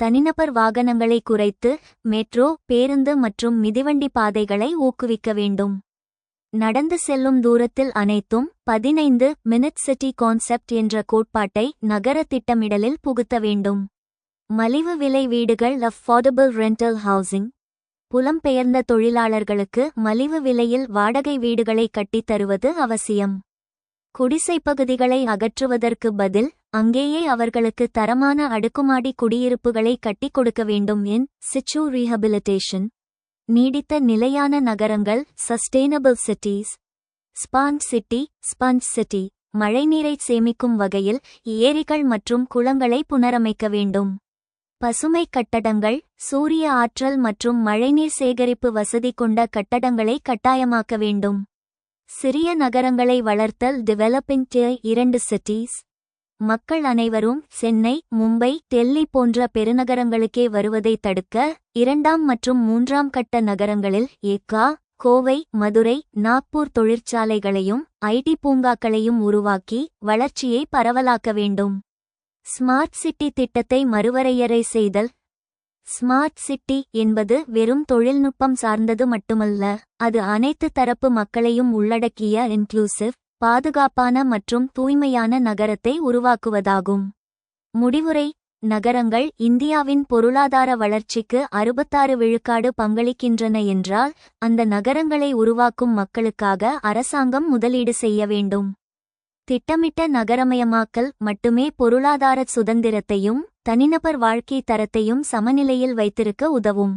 தனிநபர் வாகனங்களை குறைத்து மெட்ரோ, பேருந்து மற்றும் மிதிவண்டி பாதைகளை ஊக்குவிக்க வேண்டும். நடந்து செல்லும் தூரத்தில் அனைத்தும் 15 மினிட் சிட்டி கான்செப்ட் என்ற கோட்பாட்டை நகர திட்டமிடலில் புகுத்த வேண்டும். மலிவு விலை வீடுகள் அஃபோர்டபிள் ரெண்டல் ஹவுசிங். புலம்பெயர்ந்த தொழிலாளர்களுக்கு மலிவு விலையில் வாடகை வீடுகளை கட்டித் தருவது அவசியம். குடிசைப்பகுதிகளை அகற்றுவதற்கு பதில் அங்கேயே அவர்களுக்கு தரமான அடுக்குமாடி குடியிருப்புகளை கட்டிக் கொடுக்க வேண்டும். இன் சிச்சு ரீஹபிலிட்டேஷன். நீடித்த நிலையான நகரங்கள் சஸ்டெய்னபிள் சிட்டிஸ். Sponge city. மழைநீரை சேமிக்கும் வகையில் ஏரிகள் மற்றும் குளங்களை புனரமைக்க வேண்டும். பசுமை கட்டடங்கள், சூரிய ஆற்றல் மற்றும் மழைநீர் சேகரிப்பு வசதி கொண்ட கட்டடங்களை கட்டாயமாக்க வேண்டும். சிறிய நகரங்களை வளர்த்தல் டெவலப்பிங் டியர் 2 சிட்டீஸ். மக்கள் அனைவரும் சென்னை, மும்பை, டெல்லி போன்ற பெருநகரங்களுக்கே வருவதை தடுக்க 2ஆம் மற்றும் 3ஆம் கட்ட நகரங்களில் கோவை, மதுரை, நாக்பூர் தொழிற்சாலைகளையும் ஐடி பூங்காக்களையும் உருவாக்கி வளர்ச்சியை பரவலாக்க வேண்டும். ஸ்மார்ட் சிட்டி திட்டத்தை மறுவரையறை செய்தல். ஸ்மார்ட் சிட்டி என்பது வெறும் தொழில்நுட்பம் சார்ந்தது மட்டுமல்ல, அது அனைத்து தரப்பு மக்களையும் உள்ளடக்கிய இன்க்ளூசிவ், பாதுகாப்பான மற்றும் தூய்மையான நகரத்தை உருவாக்குவதாகும். முடிவுரை. நகரங்கள் இந்தியாவின் பொருளாதார வளர்ச்சிக்கு 66 விழுக்காடு பங்களிக்கின்றன என்றால் அந்த நகரங்களை உருவாக்கும் மக்களுக்காக அரசாங்கம் முதலீடு செய்ய வேண்டும். திட்டமிட்ட நகரமயமாக்கல் மட்டுமே பொருளாதார சுதந்திரத்தையும் தனிநபர் வாழ்க்கை தரத்தையும் சமநிலையில் வைத்திருக்க உதவும்.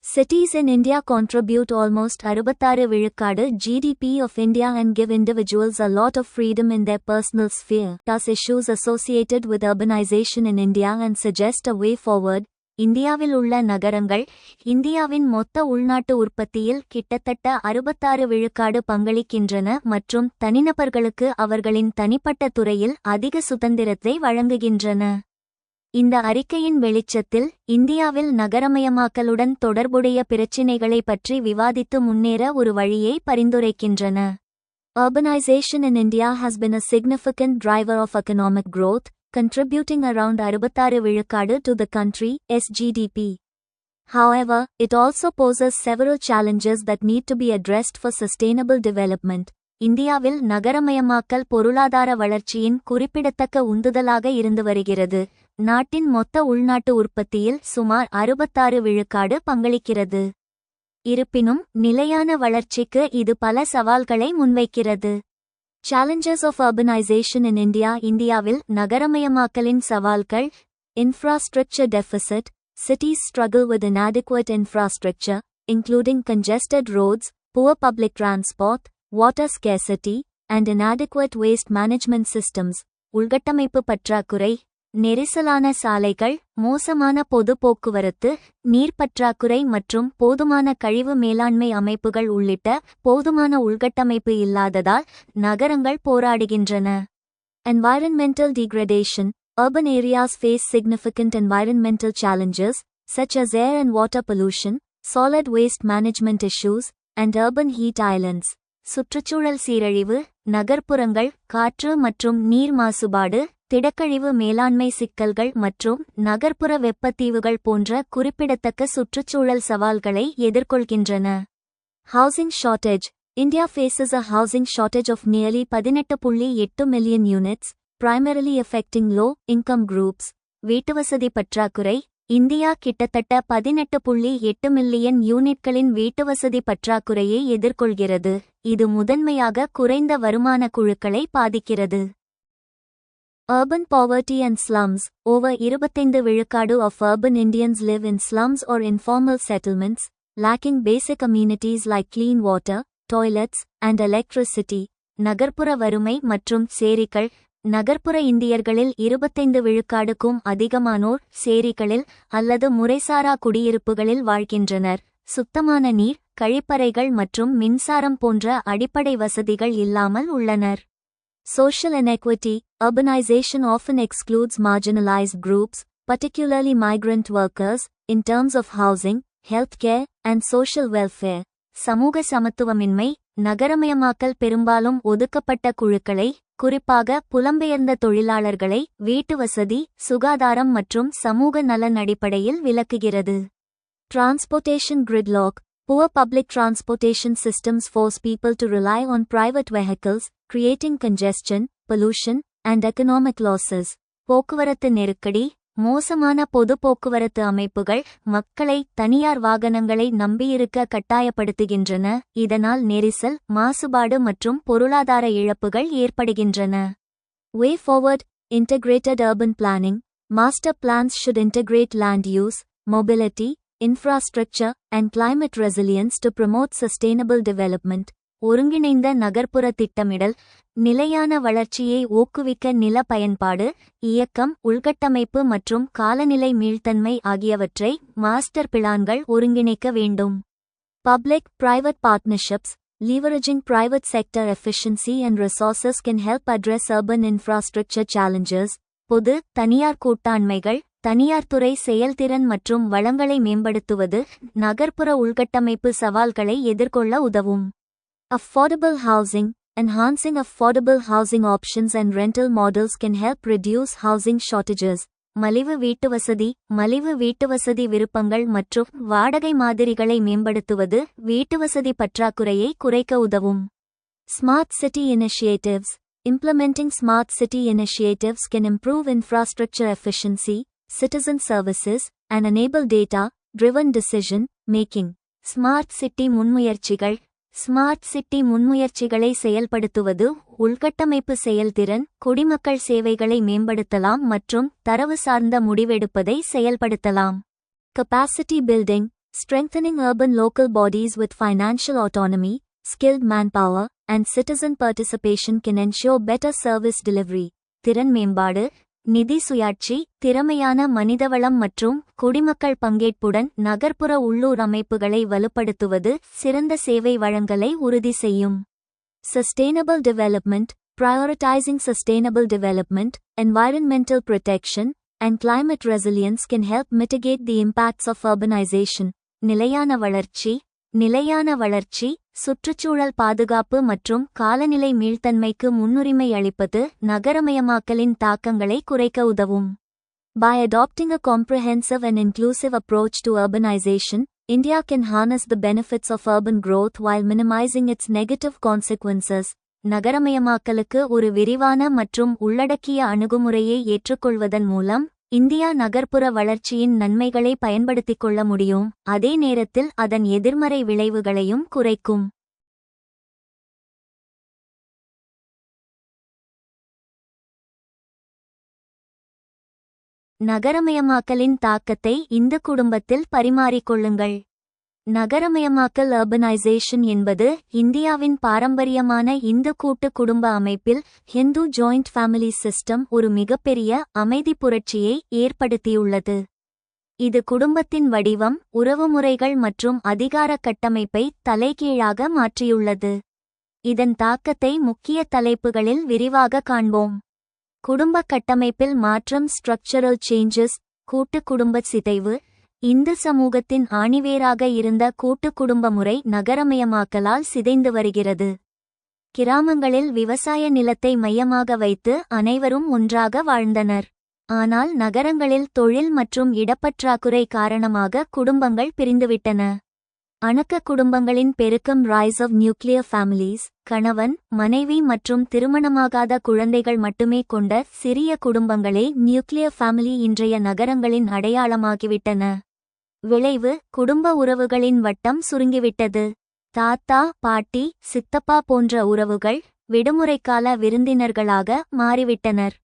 Cities in India contribute almost 66 விழுக்காடு GDP of India and give individuals a lot of freedom in their personal sphere. Thus issues associated with urbanization in India and suggest a way forward. இந்தியாவில் உள்ள நகரங்கள் இந்தியாவின் மொத்த உள்நாட்டு உற்பத்தியில் கிட்டத்தட்ட 66 விழுக்காடு பங்களிக்கின்றன மற்றும் தனிநபர்களுக்கு அவர்களின் தனிப்பட்ட துறையில் அதிக சுதந்திரத்தை வழங்குகின்றன. இந்த அறிக்கையின் வெளிச்சத்தில் இந்தியாவில் நகரமயமாக்கலுடன் தொடர்புடைய பிரச்சினைகளை பற்றி விவாதித்து முன்னேற ஒரு வழியை பரிந்துரைக்கின்றன. Urbanization in India has been a significant driver of economic growth, contributing around 66 விழுக்காடு to the country's GDP. However, it also poses several challenges that need to be addressed for sustainable development. இந்தியாவில் நகரமயமாக்கல் பொருளாதார வளர்ச்சியின் குறிப்பிடத்தக்க உந்துதலாக இருந்து வருகிறது. நாட்டின் மொத்த உள்நாட்டு உற்பத்தியில் சுமார் 66 விழுக்காடு பங்களிக்கிறது. இருப்பினும் நிலையான வளர்ச்சிக்கு இது பல சவால்களை முன்வைக்கிறது. Challenges of urbanization in India. இந்தியாவில் நகரமயமாக்கலின் சவால்கள். Infrastructure deficit. Cities struggle with inadequate infrastructure, including congested roads, poor public transport, water scarcity, and inadequate waste management systems. உள்கட்டமைப்பு பற்றாக்குறை, நெரிசலான சாலைகள், மோசமான பொது போக்குவரத்து, நீர் பற்றாக்குறை மற்றும் போதுமான கழிவு மேலாண்மை அமைப்புகள் உள்ளிட்ட போதுமான உள்கட்டமைப்பு இல்லாததால் நகரங்கள் போராடுகின்றன. Environmental degradation. Urban areas face significant environmental challenges, such as air and water pollution, solid waste management issues, and urban heat islands. சுற்றுச்சூழல் சீரழிவு, நகர்ப்புறங்கள், காற்று மற்றும் நீர் மாசுபாடு, திடக்கழிவு மேலாண்மை சிக்கல்கள் மற்றும் நகர்ப்புற வெப்பத்தீவுகள் போன்ற குறிப்பிடத்தக்க சுற்றுச்சூழல் சவால்களை எதிர்கொள்கின்றன. Housing shortage. India faces a housing shortage of nearly 18.8 million units, primarily affecting low-income groups. வீட்டுவசதி பற்றாக்குறை. இந்தியா கிட்டத்தட்ட 18.8 மில்லியன் யூனிட்களின் வீட்டுவசதி பற்றாக்குறையை எதிர்கொள்கிறது. இது முதன்மையாக குறைந்த வருமான குழுக்களை பாதிக்கிறது. Urban poverty and slums. Over 25% of urban Indians live in slums or informal settlements, lacking basic amenities like clean water, toilets, and electricity. நகர்ப்புற வறுமை மற்றும் சேரிகள். நகர்ப்புற இந்தியர்களில் 25%க்கும் அதிகமானோர் சேரிகளில் அல்லது முறைசாரா குடியிருப்புகளில் வாழ்கின்றனர். சுத்தமான நீர், கழிப்பறைகள் மற்றும் மின்சாரம் போன்ற அடிப்படை வசதிகள் இல்லாமல் உள்ளனர். Social inequity. Urbanization often excludes marginalized groups, particularly migrant workers, in terms of housing, healthcare, and social welfare. சமூக சமத்துவமின்மை. நகரமயமாக்கல் பெரும்பாலும் ஒதுக்கப்பட்ட குழுக்களை, குறிப்பாக புலம்பெயர்ந்த தொழிலாளர்களை, வீட்டுவசதி, சுகாதாரம் மற்றும் சமூக நலன் அடிப்படையில் விலக்குகிறது. Transportation gridlock. Poor public transportation systems force people to rely on private vehicles, creating congestion, pollution, and economic losses. போக்குவரத்து நெருக்கடி. மோசமான பொது போக்குவரத்து அமைப்புகள் மக்களை தனியார் வாகனங்களை நம்பியிருக்க கட்டாயப்படுத்துகின்றன. இதனால் நெரிசல், மாசுபாடு மற்றும் பொருளாதார இழப்புகள் ஏற்படுகின்றன. Way forward. Integrated urban planning. Master plans should integrate land use, mobility, infrastructure, and climate resilience to promote sustainable development. ஒருங்கிணைந்த நகர்ப்புற திட்டமிடல். நிலையான வளர்ச்சியை ஊக்குவிக்க நில பயன்பாடு, இயக்கம், உள்கட்டமைப்பு மற்றும் காலநிலை மீள்தன்மை ஆகியவற்றை மாஸ்டர் பிளான்கள் ஒருங்கிணைக்க வேண்டும். Public private partnerships. Leveraging private sector efficiency and resources can help address urban infrastructure challenges. பொது, தனியார் கூட்டாண்மைகள், தனியார் துறை செயல்திறன் மற்றும் வளங்களை மேம்படுத்துவது நகர்ப்புற உள்கட்டமைப்பு சவால்களை எதிர்கொள்ள உதவும். Affordable housing. Enhancing affordable housing options and rental models can help reduce housing shortages. மலிவு வீட்டுவசதி விருப்பங்கள் மற்றும் வாடகை மாதிரிகளை மேம்படுத்துவது வீட்டுவசதி பற்றாக்குறையை குறைக்க உதவும். Smart city initiatives. Implementing smart city initiatives can improve infrastructure efficiency, citizen services, and enable data-driven decision making. Smart city முன்முயற்சிகள். ஸ்மார்ட் சிட்டி முன்முயற்சிகளை செயல்படுத்துவது உள்கட்டமைப்பு செயல்திறன், குடிமக்கள் சேவைகளை மேம்படுத்தலாம் மற்றும் தரவு சார்ந்த முடிவெடுப்பதை செயல்படுத்தலாம். Capacity building. Strengthening urban local bodies with financial autonomy, skilled manpower, and citizen participation can ensure better service delivery. திறன் மேம்பாடு. நிதி சுயாட்சி, திறமையான மனிதவளம் மற்றும் குடிமக்கள் பங்கேற்புடன் நகர்ப்புற உள்ளூர் அமைப்புகளை வலுப்படுத்துவது சிறந்த சேவை வழங்கலை உறுதி செய்யும். Sustainable development. Prioritizing sustainable development, environmental protection, and climate resilience can help mitigate the impacts of urbanization. நிலையான வளர்ச்சி, சுற்றுச்சூழல் பாதுகாப்பு மற்றும் காலநிலை மீள்தன்மைக்கு முன்னுரிமை அளிப்பது நகரமயமாக்கலின் தாக்கங்களை குறைக்க உதவும். By adopting a comprehensive and inclusive approach to urbanization, India can harness the benefits of urban growth while minimizing its negative consequences. நகரமயமாக்கலுக்கு ஒரு விரிவான மற்றும் உள்ளடக்கிய அணுகுமுறையை ஏற்றுக்கொள்வதன் மூலம் இந்தியா நகர்ப்புற வளர்ச்சியின் நன்மைகளை பயன்படுத்திக் கொள்ள முடியும், அதே நேரத்தில் அதன் எதிர்மறை விளைவுகளையும் குறைக்கும். நகரமயமாக்கலின் தாக்கத்தை இந்த குடும்பத்தில் பரிமாறிக்கொள்ளுங்கள். நகரமயமாக்கல் அர்பனைசேஷன் என்பது இந்தியாவின் பாரம்பரியமான இந்து கூட்டு குடும்ப அமைப்பில் ஹிந்து ஜாயிண்ட் ஃபேமிலி சிஸ்டம் ஒரு மிகப்பெரிய அமைதி புரட்சியை ஏற்படுத்தியுள்ளது. இது குடும்பத்தின் வடிவம், உறவுமுறைகள் மற்றும் அதிகார கட்டமைப்பை தலைகீழாக மாற்றியுள்ளது. இதன் தாக்கத்தை முக்கிய தலைப்புகளில் விரிவாக காண்போம். குடும்ப கட்டமைப்பில் மாற்றம், ஸ்ட்ரக்சரல் சேஞ்சஸ். கூட்டு குடும்ப சிதைவு. இந்து சமூகத்தின் ஆணிவேராக இருந்த கூட்டு குடும்ப முறை நகரமயமாக்கலால் சிதைந்து வருகிறது. கிராமங்களில் விவசாய நிலத்தை மையமாக வைத்து அனைவரும் ஒன்றாக வாழ்ந்தனர். ஆனால் நகரங்களில் தொழில் மற்றும் இடப்பற்றாக்குறை காரணமாக குடும்பங்கள் பிரிந்துவிட்டன. அணக்க குடும்பங்களின் பெருக்கம். Rise of nuclear families. கணவன், மனைவி மற்றும் திருமணமாகாத குழந்தைகள் மட்டுமே கொண்ட சிறிய குடும்பங்களே நியூக்ளியர் ஃபேமிலி இன்றைய நகரங்களின் அடையாளமாகிவிட்டன. விளைவு: குடும்ப உறவுகளின் வட்டம் சுருங்கிவிட்டது. தாத்தா, பாட்டி, சித்தப்பா போன்ற உறவுகள் விடுமுறைக்கால விருந்தினர்களாக மாறிவிட்டனர்.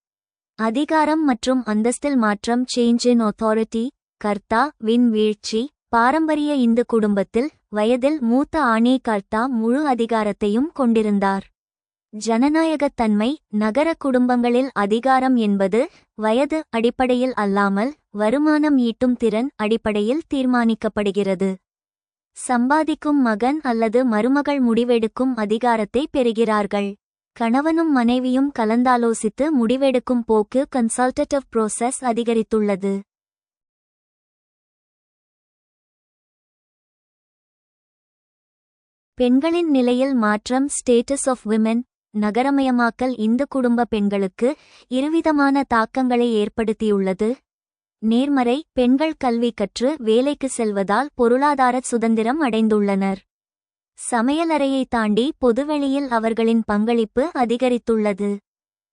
அதிகாரம் மற்றும் அந்தஸ்தில் மாற்றம். Change in authority. கர்த்தா வின் வீழ்ச்சி. பாரம்பரிய இந்து குடும்பத்தில் வயதில் மூத்த ஆணே கர்த்தா முழு அதிகாரத்தையும் கொண்டிருந்தார். ஜனநாயகத்தன்மை. நகர குடும்பங்களில் அதிகாரம் என்பது வயது அடிப்படையில் அல்லாமல் வருமானம் ஈட்டும் திறன் அடிப்படையில் தீர்மானிக்கப்படுகிறது. சம்பாதிக்கும் மகன் அல்லது மருமகள் முடிவெடுக்கும் அதிகாரத்தை பெறுகிறார்கள். கணவனும் மனைவியும் கலந்தாலோசித்து முடிவெடுக்கும் போக்கு கன்சல்டேட்டிவ் ப்ரோசஸ் அதிகரித்துள்ளது. பெண்களின் நிலையில் மாற்றம். Status of women. நகரமயமாக்கல் இந்து குடும்ப பெண்களுக்கு இருவிதமான தாக்கங்களை ஏற்படுத்தியுள்ளது. நேர்மறை: பெண்கள் கல்வி கற்று வேலைக்கு செல்வதால் பொருளாதார சுதந்திரம் அடைந்துள்ளனர். சமையலறையை தாண்டி பொதுவெளியில் அவர்களின் பங்களிப்பு அதிகரித்துள்ளது.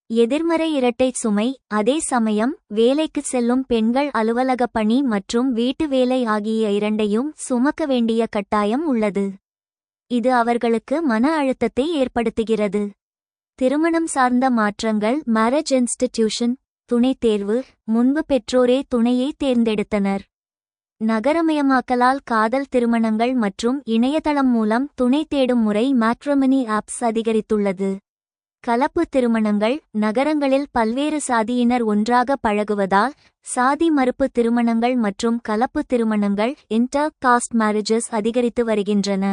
எதிர்மறை: இரட்டை சுமை. அதே சமயம் வேலைக்கு செல்லும் பெண்கள் அலுவலக பணி மற்றும் வீட்டு வேலை ஆகிய இரண்டையும் சுமக்க வேண்டிய கட்டாயம் உள்ளது. இது அவர்களுக்கு மன அழுத்தத்தை ஏற்படுத்துகிறது. திருமணம் சார்ந்த மாற்றங்கள். Marriage institution. துணை தேர்வு. முன்பு பெற்றோரே துணையை தேர்ந்தெடுத்தனர். நகரமயமாக்கலால் காதல் திருமணங்கள் மற்றும் இணையதளம் மூலம் துணை தேடும் முறை மேட்ரிமனி ஆப்ஸ் அதிகரித்துள்ளது. கலப்பு திருமணங்கள். நகரங்களில் பல்வேறு சாதியினர் ஒன்றாக பழகுவதால் சாதி மறுப்பு திருமணங்கள் மற்றும் கலப்பு திருமணங்கள் இன்டர் காஸ்ட் மேரேஜஸ் அதிகரித்து வருகின்றன.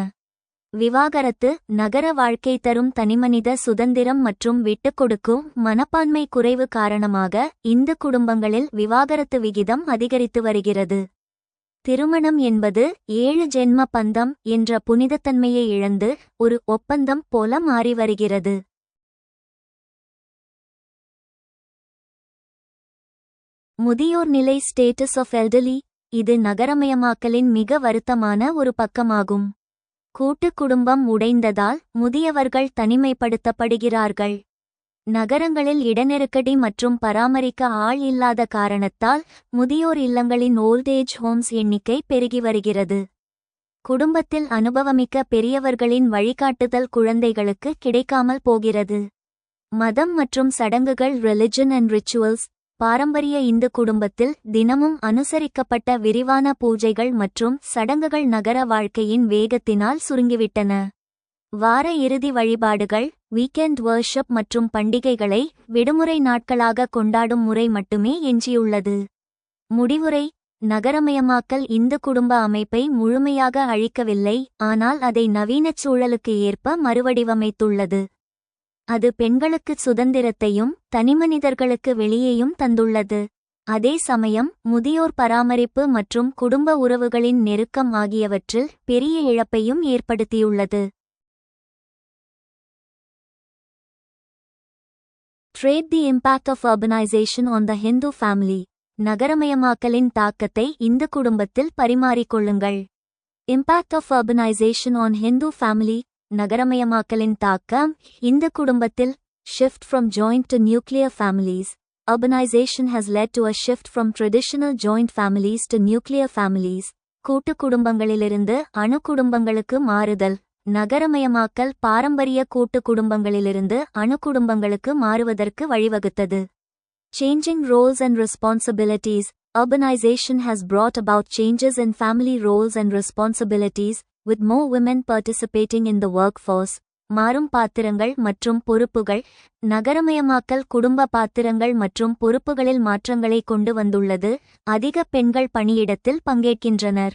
விவாகரத்து. நகர வாழ்க்கை தரும் தனிமனித சுதந்திரம் மற்றும் விட்டுக்கொடுக்கும் மனப்பான்மை குறைவு காரணமாக இந்து குடும்பங்களில் விவாகரத்து விகிதம் அதிகரித்து வருகிறது. திருமணம் என்பது 7 ஜென்ம பந்தம் என்ற புனிதத்தன்மையை இழந்து ஒரு ஒப்பந்தம் போல மாறி வருகிறது. முதியோர் நிலை. Status of elderly. இது நகரமயமாக்கலின் மிக வருத்தமான ஒரு பக்கமாகும். கூட்டு குடும்பம் உடைந்ததால் முதியவர்கள் தனிமைப்படுத்தப்படுகிறார்கள். நகரங்களில் இடநெருக்கடி மற்றும் பராமரிக்க ஆள் இல்லாத காரணத்தால் முதியோர் இல்லங்களின் ஓல்டேஜ் ஹோம்ஸ் எண்ணிக்கை பெருகி வருகிறது. குடும்பத்தில் அனுபவமிக்க பெரியவர்களின் வழிகாட்டுதல் குழந்தைகளுக்கு கிடைக்காமல் போகிறது. மதம் மற்றும் சடங்குகள். Religion and rituals. பாரம்பரிய இந்து குடும்பத்தில் தினமும் அனுசரிக்கப்பட்ட விரிவான பூஜைகள் மற்றும் சடங்குகள் நகர வாழ்க்கையின் வேகத்தினால் சுருங்கிவிட்டன. வார இறுதி வழிபாடுகள், வீக்கெண்ட் வர்ஷிப் மற்றும் பண்டிகைகளை விடுமுறை நாட்களாக கொண்டாடும் முறை மட்டுமே எஞ்சியுள்ளது. முடிவுரை: நகரமயமாக்கல் இந்து குடும்ப அமைப்பை முழுமையாக அழிக்கவில்லை, ஆனால் அதை நவீனச் சூழலுக்கு ஏற்ப மறுவடிவமைத்துள்ளது. அது பெண்களுக்கு சுதந்திரத்தையும் தனிமனிதர்களுக்கு வெளியேயும் தந்துள்ளது. அதே சமயம் முதியோர் பராமரிப்பு மற்றும் குடும்ப உறவுகளின் நெருக்கம் ஆகியவற்றில் பெரிய இழப்பையும் ஏற்படுத்தியுள்ளது. Trade the impact of urbanization on the Hindu family. நகரமயமாக்கலின் தாக்கத்தை இந்த குடும்பத்தில் பரிமாறிக்கொள்ளுங்கள். Impact of urbanization on Hindu family. நகரமயமாக்கலின் தாக்கம் இந்த குடும்பத்தில். Shift from joint to nuclear families. urbanization has led to a shift from traditional joint families to nuclear families. கூட்டு குடும்பங்களிலிருந்து அணு குடும்பங்களுக்கு மாறுதல். நகரமயமாக்கல் பாரம்பரிய கூட்டு குடும்பங்களிலிருந்து அணு குடும்பங்களுக்கு மாறுவதற்கு வழிவகுத்தது. Changing roles and responsibilities. Urbanization has brought about changes in family roles and responsibilities, with more women participating in the workforce. மாறும் பாத்திரங்கள் மற்றும் பொறுப்புகள். நகரமயமாக்கல் குடும்ப பாத்திரங்கள் மற்றும் பொறுப்புகளில் மாற்றங்களை கொண்டு வந்துள்ளது. அதிக பெண்கள் பணியிடத்தில் பங்கேற்கின்றனர்.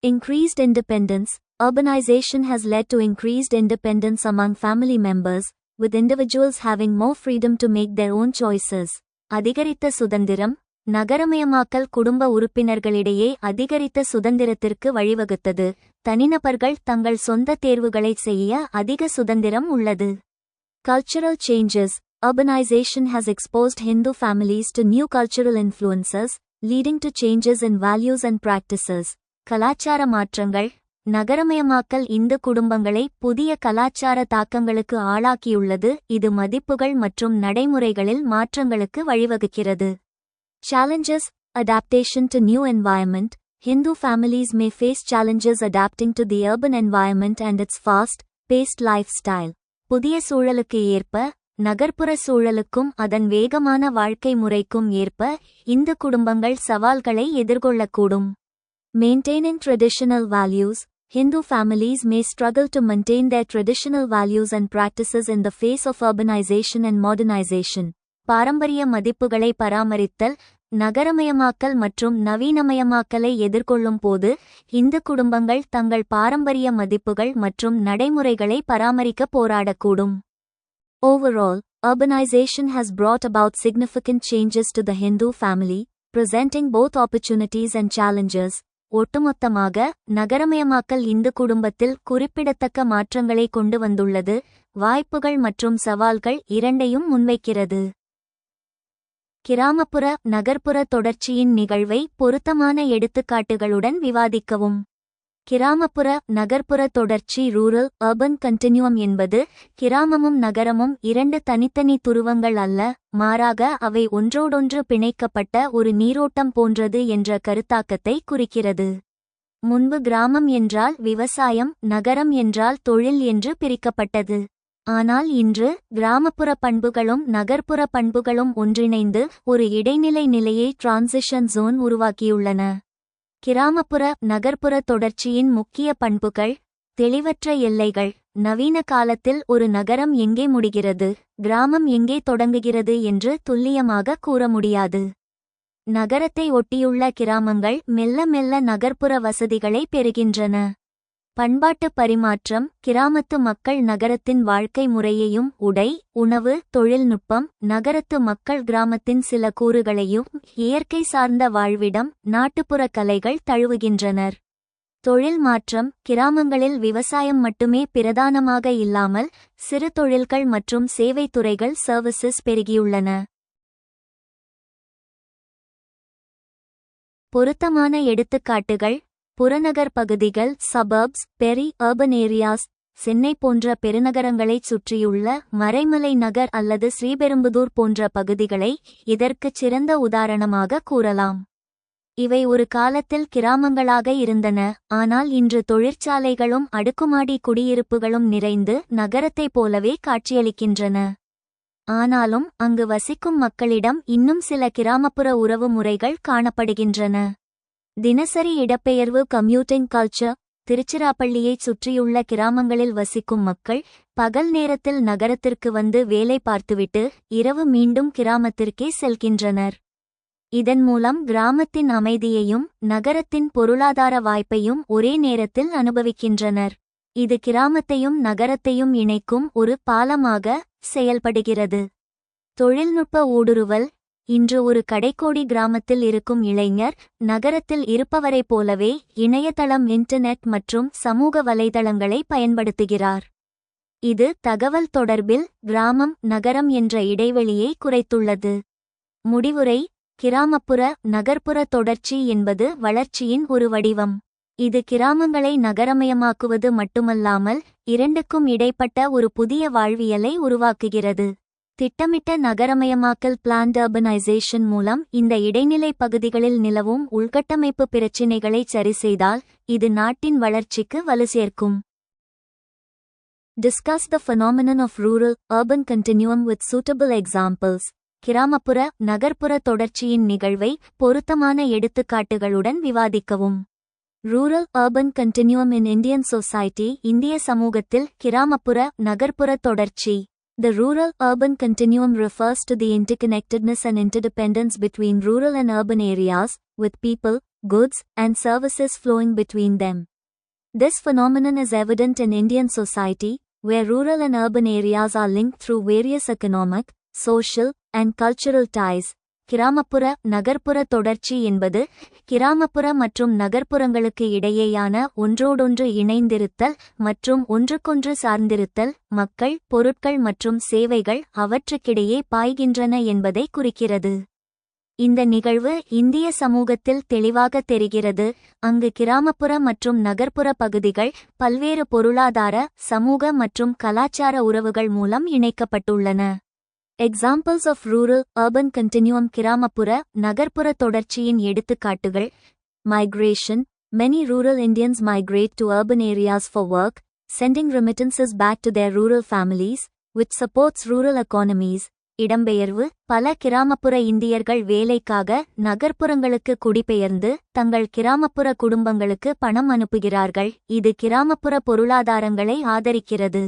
Increased independence. Urbanization has led to increased independence among family members, with individuals having more freedom to make their own choices. அதிகரித்த சுதந்திரம். நகரமயமாக்கல் குடும்ப உறுப்பினர்களிடையே அதிகரித்த சுதந்திரத்திற்கு வழிவகுத்தது. தனிநபர்கள் தங்கள் சொந்த தேர்வுகளை செய்ய அதிக சுதந்திரம் உள்ளது. Cultural changes. Urbanization has exposed Hindu families to new cultural influences, leading to changes in values and practices. கலாச்சார மாற்றங்கள். நகரமயமாக்கல் இந்து குடும்பங்களை புதிய கலாச்சார தாக்கங்களுக்கு ஆளாக்கியுள்ளது. இது மதிப்புகள் மற்றும் நடைமுறைகளில் மாற்றங்களுக்கு வழிவகுக்கிறது. Challenges. Adaptation to new environment. Hindu families may face challenges adapting to the urban environment and its fast-paced lifestyle. புதிய சூழலுக்கு ஏற்ப, நகர்ப்புற சூழலுக்கும் அதன் வேகமான வாழ்க்கை முறைக்கும் ஏற்ப இந்து குடும்பங்கள் சவால்களை எதிர்கொள்ளக்கூடும். Maintaining traditional values. Hindu families may struggle to maintain their traditional values and practices in the face of urbanization and modernization. பாரம்பரிய மதிப்புகளை பராமரித்தல். நகரமயமாக்கல் மற்றும் நவீனமயமாக்கலை எதிர்கொள்ளும் போது இந்து குடும்பங்கள் தங்கள் பாரம்பரிய மதிப்புகள் மற்றும் நடைமுறைகளை பராமரிக்க போராடக்கூடும். Overall, urbanization has brought about significant changes to the Hindu family, presenting both opportunities and challenges. ஒட்டுமொத்தமாக, நகரமயமாக்கல் இந்து குடும்பத்தில் குறிப்பிடத்தக்க மாற்றங்களை கொண்டு வந்துள்ளது. வாய்ப்புகள் மற்றும் சவால்கள் இரண்டையும் முன்வைக்கிறது. கிராமப்புற நகர்ப்புற தொடர்ச்சியின் நிகழ்வை பொருத்தமான எடுத்துக்காட்டுகளுடன் விவாதிக்கவும். கிராமப்புற நகர்ப்புற தொடர்ச்சி ரூரல் அர்பன் கண்டினியூம் என்பது கிராமமும் நகரமும் இரண்டு தனித்தனி துருவங்கள் அல்ல, மாறாக அவை ஒன்றோடொன்று பிணைக்கப்பட்ட ஒரு நீரோட்டம் போன்றது என்ற கருத்தாக்கத்தை குறிக்கிறது. முன்பு கிராமம் என்றால் விவசாயம், நகரம் என்றால் தொழில் என்று பிரிக்கப்பட்டது. ஆனால் இன்று கிராமப்புற பண்புகளும் நகர்ப்புற பண்புகளும் ஒன்றிணைந்து ஒரு இடைநிலை நிலையை டிரான்சிஷன் ஜோன் உருவாக்கியுள்ளன. கிராமப்புற நகர்ப்புற தொடர்ச்சியின் முக்கிய பண்புகள். தெளிவற்ற எல்லைகள். நவீன காலத்தில் ஒரு நகரம் எங்கே முடிகிறது, கிராமம் எங்கே தொடங்குகிறது என்று துல்லியமாக கூற முடியாது. நகரத்தை ஒட்டியுள்ள கிராமங்கள் மெல்ல மெல்ல நகர்ப்புற வசதிகளை பெறுகின்றன. பண்பாட்டு பரிமாற்றம். கிராமத்து மக்கள் நகரத்தின் வாழ்க்கை முறையையும் உடை, உணவு, தொழில்நுட்பம், நகரத்து மக்கள் கிராமத்தின் சில கூறுகளையும் இயற்கை சார்ந்த வாழ்விடம், நாட்டுப்புற கலைகள் தழுவுகின்றனர். தொழில் மாற்றம். கிராமங்களில் விவசாயம் மட்டுமே பிரதானமாக இல்லாமல் சிறு தொழில்கள் மற்றும் சேவை துறைகள் சர்வீசஸ் பெருகியுள்ளன. பொருத்தமான எடுத்துக்காட்டுகள். புறநகர் பகுதிகள் சபர்ப்ஸ், பெரி அர்பன் ஏரியாஸ். சென்னை போன்ற பெருநகரங்களைச் சுற்றியுள்ள மறைமலை நகர் அல்லது ஸ்ரீபெரும்புதூர் போன்ற பகுதிகளை இதற்குச் சிறந்த உதாரணமாக கூறலாம். இவை ஒரு காலத்தில் கிராமங்களாக இருந்தன, ஆனால் இன்று தொழிற்சாலைகளும் அடுக்குமாடி குடியிருப்புகளும் நிறைந்து நகரத்தைப் போலவே காட்சியளிக்கின்றன. ஆனாலும் அங்கு வசிக்கும் மக்களிடம் இன்னும் சில கிராமப்புற உறவு முறைகள் காணப்படுகின்றன. தினசரி இடப்பெயர்வு கம்யூட்டிங் கல்ச்சர். திருச்சிராப்பள்ளியைச் சுற்றியுள்ள கிராமங்களில் வசிக்கும் மக்கள் பகல் நேரத்தில் நகரத்திற்கு வந்து வேலை பார்த்துவிட்டு இரவு மீண்டும் கிராமத்திற்கே செல்கின்றனர். இதன் மூலம் கிராமத்தின் அமைதியையும் நகரத்தின் பொருளாதார வாய்ப்பையும் ஒரே நேரத்தில் அனுபவிக்கின்றனர். இது கிராமத்தையும் நகரத்தையும் இணைக்கும் ஒரு பாலமாக செயல்படுகிறது. தொழில்நுட்ப ஊடுருவல். இன்று ஒரு கடைக்கோடி கிராமத்தில் இருக்கும் இளைஞர் நகரத்தில் இருப்பவரைப் போலவே இணையதளம், இன்டர்நெட் மற்றும் சமூக வலைதளங்களை பயன்படுத்துகிறார். இது தகவல் தொடர்பில் கிராமம் நகரம் என்ற இடைவெளியை குறைத்துள்ளது. முடிவுரை. கிராமப்புற நகர்ப்புற தொடர்ச்சி என்பது வளர்ச்சியின் ஒரு வடிவம். இது கிராமங்களை நகரமயமாக்குவது மட்டுமல்லாமல் இரண்டுக்கும் இடைப்பட்ட ஒரு புதிய வாழ்வியலை உருவாக்குகிறது. திட்டமிட்ட நகரமயமாக்கல் பிளான்ட் அர்பனைசேஷன் மூலம் இந்த இடைநிலை பகுதிகளில் நிலவும் உள்கட்டமைப்பு பிரச்சினைகளை சரிசெய்தால் இது நாட்டின் வளர்ச்சிக்கு வலு சேர்க்கும். Discuss the phenomenon of rural-urban continuum with suitable examples. கிராமப்புற நகர்ப்புற தொடர்ச்சியின் நிகழ்வை பொருத்தமான எடுத்துக்காட்டுகளுடன் விவாதிக்கவும். Rural-urban continuum in Indian society. இந்திய சமூகத்தில் கிராமப்புற நகர்ப்புற தொடர்ச்சி. The rural-urban continuum refers to the interconnectedness and interdependence between rural and urban areas, with people, goods, and services flowing between them. This phenomenon is evident in Indian society, where rural and urban areas are linked through various economic, social, and cultural ties. கிராமப்புற நகர்ப்புற தொடர்ச்சி என்பது கிராமப்புற மற்றும் நகர்ப்புறங்களுக்கு இடையேயான ஒன்றோடொன்று இணைந்திருத்தல் மற்றும் ஒன்றுக்கொன்று சார்ந்திருத்தல், மக்கள், பொருட்கள் மற்றும் சேவைகள் அவற்றுக்கிடையே பாய்கின்றன என்பதை குறிக்கிறது. இந்த நிகழ்வு இந்திய சமூகத்தில் தெளிவாக தெரிகிறது, அங்கு கிராமப்புற மற்றும் நகர்ப்புற பகுதிகள் பல்வேறு பொருளாதார, சமூக மற்றும் கலாச்சார உறவுகள் மூலம் இணைக்கப்பட்டுள்ளன. Examples of rural-urban continuum. கிராமப்புற நகர்ப்புற தொடர்ச்சியின் எடுத்துக்காட்டுகள். Migration. Many rural Indians migrate to urban areas for work, sending remittances back to their rural families, which supports rural economies. இடம்பெயர்வு. பல கிராமப்புற இந்தியர்கள் வேலைக்காக நகர்ப்புறங்களுக்கு குடிபெயர்ந்து தங்கள் கிராமப்புற குடும்பங்களுக்கு பணம் அனுப்புகிறார்கள், இது கிராமப்புற பொருளாதாரங்களை ஆதரிக்கிறது.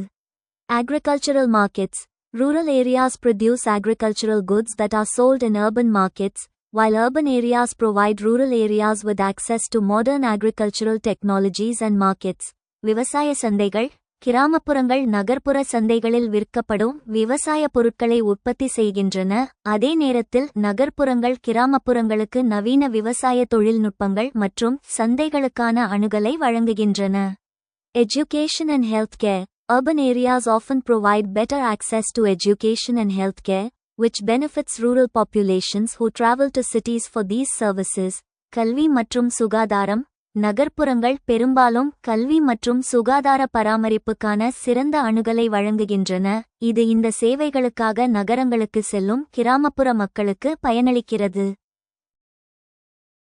Agricultural markets. Rural areas produce agricultural goods that are sold in urban markets, while urban areas provide rural areas with access to modern agricultural technologies and markets. விவசாய சந்தைகள். கிராமப்புறங்கள் நகர்ப்புற சந்தைகளில் விற்கப்படும் விவசாய பொருட்களை உற்பத்தி செய்கின்றன, அதே நேரத்தில் நகர்ப்புறங்கள் கிராமப்புறங்களுக்கு நவீன விவசாய தொழில்நுட்பங்கள் மற்றும் சந்தைகளுக்கான அணுகலை வழங்குகின்றன. Education and healthcare. Urban areas often provide better access to education and healthcare, which benefits rural populations who travel to cities for these services. கல்வி மற்றும் சுகாதாரம். நகர்ப்புறங்கள் பெரும்பாலும் கல்வி மற்றும் சுகாதார பராமரிப்புக்கான சிறந்த அணுகலை வழங்குகின்றன, இது இந்த சேவைகளுக்காக நகரங்களுக்கு செல்லும் கிராமப்புற மக்களுக்கு பயனளிக்கிறது.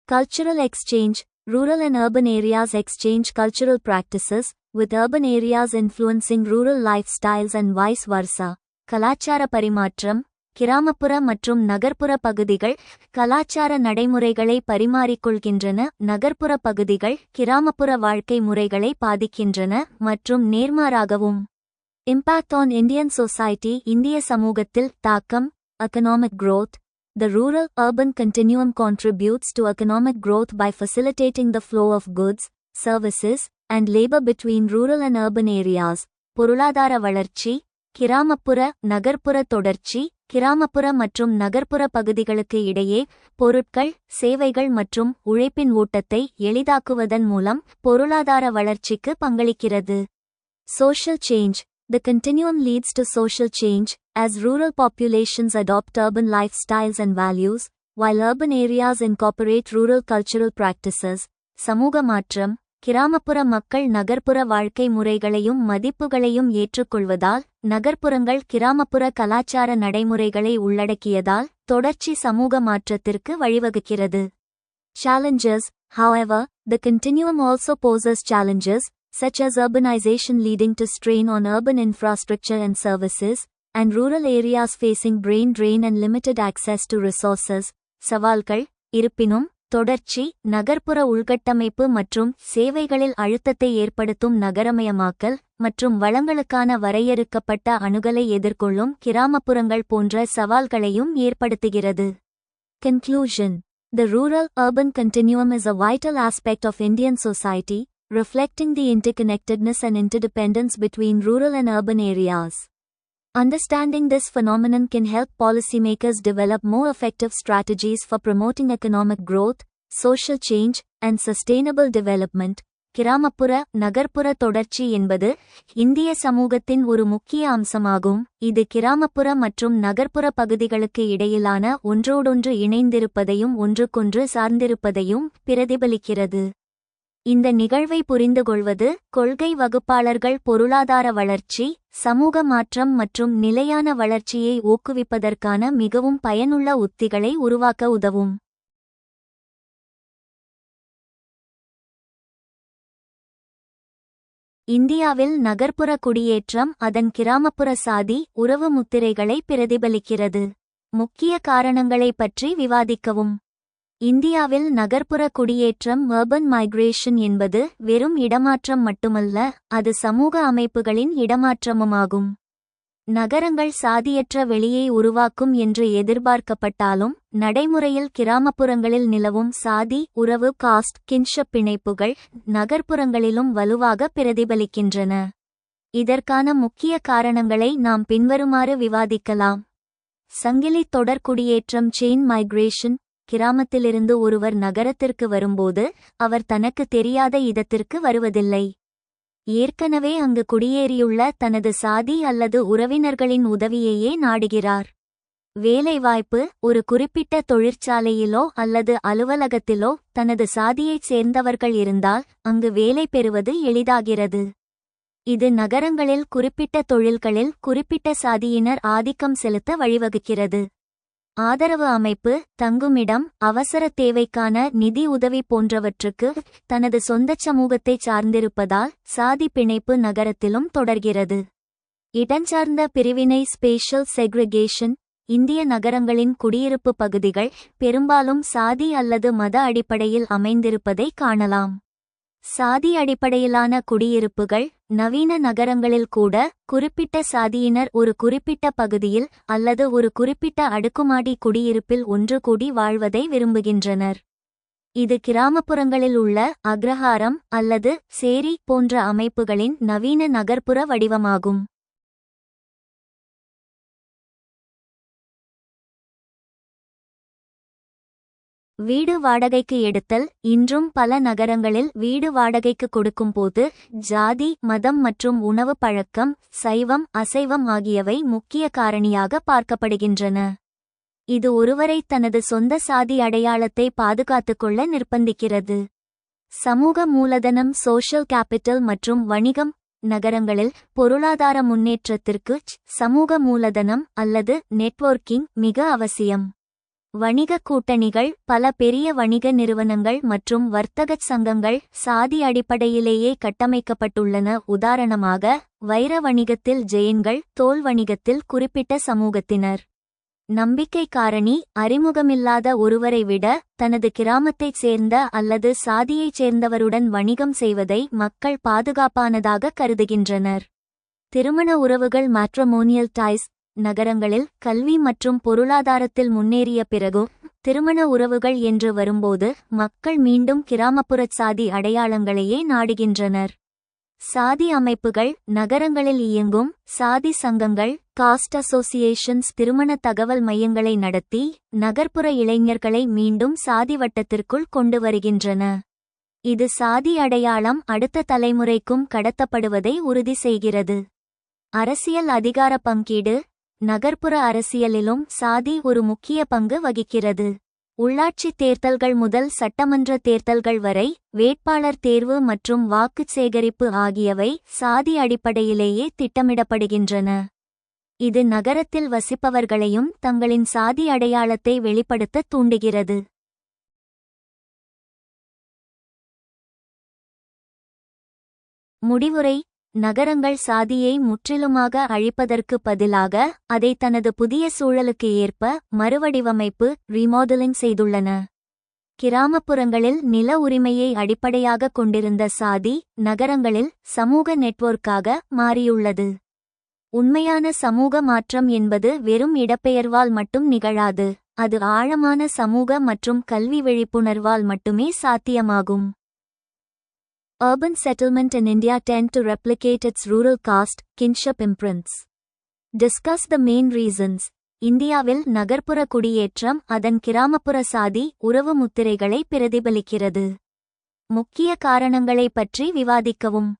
Cultural exchange. Rural and urban areas exchange cultural practices, with urban areas influencing rural lifestyles and vice versa. கலாச்சார பரிமாற்றம். கிராமப்புற மற்றும் நகர்ப்புற பகுதிகள் கலாச்சார நடைமுறைகளை பரிமாறிக்கொள்கின்றன, நகர்ப்புற பகுதிகள் கிராமப்புற வாழ்க்கை முறைகளை பாதிக்கின்றன மற்றும் நேர்மாறாகவும். Impact on Indian society. இந்திய சமூகத்தில் தாக்கம். Economic growth. The rural-urban continuum contributes to economic growth by facilitating the flow of goods, services, and labor between rural and urban areas. பொருளாதார வளர்ச்சி. கிராமப்புற நகர்ப்புற தொடர்ச்சி கிராமப்புற மற்றும் நகர்ப்புற பகுதிகளுக்கு இடையே பொருட்கள், சேவைகள் மற்றும் உழைப்பின் ஓட்டத்தை எளிதாக்குவதன் மூலம் பொருளாதார வளர்ச்சிக்கு பங்களிக்கிறது. Social change. The continuum leads to social change, as rural populations adopt urban lifestyles and values, while urban areas incorporate rural cultural practices. சமூக மாற்றம். கிராமப்புற மக்கள் நகர்ப்புற வாழ்க்கை முறைகளையும் மதிப்புகளையும் ஏற்றுக்கொள்வதால், நகர்ப்புறங்கள் கிராமப்புற கலாச்சார நடைமுறைகளை உள்ளடக்கியதால் தொடர்ச்சி சமூக மாற்றத்திற்கு வழிவகுக்கிறது. Challenges. However, the continuum also poses challenges, such as urbanization leading to strain on urban infrastructure and services, and rural areas facing brain drain and limited access to resources. சவால்கள். இருப்பினும் தொடர்ச்சி நகர்ப்புற உள்கட்டமைப்பு மற்றும் சேவைகளில் அழுத்தத்தை ஏற்படுத்தும் நகரமயமாக்கல் மற்றும் வளங்களுக்கான வரையறுக்கப்பட்ட அணுகலை எதிர்கொள்ளும் கிராமப்புறங்கள் போன்ற சவால்களையும் ஏற்படுத்துகிறது. Conclusion. The rural-urban continuum is a vital aspect of Indian society, reflecting the interconnectedness and interdependence between rural and urban areas. Understanding this phenomenon can help policymakers develop more effective strategies for promoting economic growth, social change, and sustainable development. கிராமப்புற நகர்ப்புற தொடர்ச்சி என்பது இந்திய சமூகத்தின் ஒரு முக்கிய அம்சமாகும், இது கிராமப்புற மற்றும் நகர்ப்புற பகுதிகளுக்கு இடையிலான ஒன்றோடொன்று இணைந்திருப்பதையும் ஒன்றுக்கொன்று சார்ந்திருப்பதையும் பிரதிபலிக்கிறது. இந்த நிகழ்வை புரிந்துகொள்வது கொள்கை வகுப்பாளர்கள் பொருளாதார வளர்ச்சி, சமூக மாற்றம் மற்றும் நிலையான வளர்ச்சியை ஊக்குவிப்பதற்கான மிகவும் பயனுள்ள உத்திகளை உருவாக்க உதவும். இந்தியாவில் நகர்ப்புற குடியேற்றம் அதன் கிராமப்புற சாதி உறவு முத்திரைகளை பிரதிபலிக்கிறது. முக்கிய காரணங்களை பற்றி விவாதிக்கவும். இந்தியாவில் நகர்ப்புற குடியேற்றம் urban migration என்பது வெறும் இடமாற்றம் மட்டுமல்ல, அது சமூக அமைப்புகளின் இடமாற்றமுமாகும். நகரங்கள் சாதியற்ற வெளியை உருவாக்கும் என்று எதிர்பார்க்கப்பட்டாலும், நடைமுறையில் கிராமப்புறங்களில் நிலவும் சாதி உறவு காஸ்ட் கின்ஷிப் பிணைப்புகள் நகர்ப்புறங்களிலும் வலுவாக பிரதிபலிக்கின்றன. இதற்கான முக்கிய காரணங்களை நாம் பின்வருமாறு விவாதிக்கலாம். சங்கிலித் தொடர் குடியேற்றம் செயின் மைக்ரேஷன். கிராமத்திலிருந்து ஒருவர் நகரத்திற்கு வரும்போது அவர் தனக்கு தெரியாத இடத்திற்கு வருவதில்லை. ஏற்கனவே அங்கு குடியேறியுள்ள தனது சாதி அல்லது உறவினர்களின் உதவியையே நாடுகிறார். வேலைவாய்ப்பு. ஒரு குறிப்பிட்ட தொழிற்சாலையிலோ அல்லது அலுவலகத்திலோ தனது சாதியைச் சேர்ந்தவர்கள் இருந்தால் அங்கு வேலை பெறுவது எளிதாகிறது. இது நகரங்களில் குறிப்பிட்ட தொழில்களில் குறிப்பிட்ட சாதியினர் ஆதிக்கம் செலுத்த வழிவகுக்கிறது. ஆதரவு அமைப்பு. தங்குமிடம், அவசர தேவைக்கான நிதி உதவி போன்றவற்றுக்கு தனது சொந்த சமூகத்தை சார்ந்திருப்பதால் சாதி பிணைப்பு நகரத்திலும் தொடர்கிறது. இடஞ்சார்ந்த பிரிவினை ஸ்பேஷல் செக்ரிகேஷன். இந்திய நகரங்களின் குடியிருப்பு பகுதிகள் பெரும்பாலும் சாதி அல்லது மத அடிப்படையில் அமைந்திருப்பதை காணலாம். சாதி அடிப்படையிலான குடியிருப்புகள். நவீன நகரங்களில் கூட குறிப்பிட்ட சாதியினர் ஒரு குறிப்பிட்ட பகுதியில் அல்லது ஒரு குறிப்பிட்ட அடுக்குமாடி குடியிருப்பில் ஒன்று கூடி வாழ்வதை விரும்புகின்றனர். இது கிராமப்புறங்களில் உள்ள அக்ரஹாரம் அல்லது சேரி போன்ற அமைப்புகளின் நவீன நகர்ப்புற வடிவமாகும். வீடு வாடகைக்கு எடுத்தல். இன்றும் பல நகரங்களில் வீடு வாடகைக்கு கொடுக்கும்போது ஜாதி, மதம் மற்றும் உணவு பழக்கம், சைவம் அசைவம் ஆகியவை முக்கிய காரணியாக பார்க்கப்படுகின்றன. இது ஒருவரை தனது சொந்த சாதி அடையாளத்தை பாதுகாத்துக்கொள்ள நிர்பந்திக்கிறது. சமூக மூலதனம் சோஷியல் கேபிட்டல் மற்றும் வணிகம். நகரங்களில் பொருளாதார முன்னேற்றத்திற்கு சமூக மூலதனம் அல்லது நெட்வொர்க்கிங் மிக அவசியம். வணிக கூட்டணிகள். பல பெரிய வணிக நிறுவனங்கள் மற்றும் வர்த்தகச் சங்கங்கள் சாதி அடிப்படையிலேயே கட்டமைக்கப்பட்டுள்ளன. உதாரணமாக, வைர வணிகத்தில் ஜெயின்கள், தோல் வணிகத்தில் குறிப்பிட்ட சமூகத்தினர். நம்பிக்கை காரணி. அறிமுகமில்லாத ஒருவரை விட தனது கிராமத்தைச் சேர்ந்த அல்லது சாதியைச் சேர்ந்தவருடன் வணிகம் செய்வதை மக்கள் பாதுகாப்பானதாக கருதுகின்றனர். திருமண உறவுகள் மேட்ரிமோனியல் டைஸ். நகரங்களில் கல்வி மற்றும் பொருளாதாரத்தில் முன்னேறிய பிறகும் திருமண உறவுகள் என்று வரும்போது மக்கள் மீண்டும் கிராமப்புறச் சாதி அடையாளங்களையே நாடுகின்றனர். சாதி அமைப்புகள். நகரங்களில் இயங்கும் சாதி சங்கங்கள் காஸ்ட் அசோசியேஷன்ஸ் திருமண தகவல் மையங்களை நடத்தி நகர்ப்புற இளைஞர்களை மீண்டும் சாதி வட்டத்திற்குள் கொண்டு வருகின்றன. இது சாதி அடையாளம் அடுத்த தலைமுறைக்கும் கடத்தப்படுவதை உறுதி செய்கிறது. அரசியல் அதிகார பங்கீடு. நகர்ப்புற அரசியலிலும் சாதி ஒரு முக்கிய பங்கு வகிக்கிறது. உள்ளாட்சி தேர்தல்கள் முதல் சட்டமன்ற தேர்தல்கள் வரை வேட்பாளர் தேர்வு மற்றும் வாக்குச் சேகரிப்பு ஆகியவை சாதி அடிப்படையிலேயே திட்டமிடப்படுகின்றன. இது நகரத்தில் வசிப்பவர்களையும் தங்களின் சாதி அடையாளத்தை வெளிப்படுத்த தூண்டுகிறது. முடிவுரை. நகரங்கள் சாதியை முற்றிலுமாக அழிப்பதற்கு பதிலாக அதை தனது புதிய சூழலுக்கு ஏற்ப மறுவடிவமைப்பு ரீமாடலிங் செய்துள்ளன. கிராமப்புறங்களில் நில உரிமையை அடிப்படையாக கொண்டிருந்த சாதி நகரங்களில் சமூக நெட்வொர்க்காக மாறியுள்ளது. உண்மையான சமூக மாற்றம் என்பது வெறும் இடப்பெயர்வால் மட்டும் நிகழாது. அது ஆழமான சமூக மற்றும் கல்வி விழிப்புணர்வால் மட்டுமே சாத்தியமாகும். Urban settlement in India tend to replicate its rural caste, kinship imprints. Discuss the main reasons. இந்தியாவில் நகர்ப்புற குடியேற்றம் அதன் கிராமப்புற சாதி உறவு முத்திரைகளை பிரதிபலிக்கிறது. முக்கிய காரணங்களை பற்றி விவாதிக்கவும்.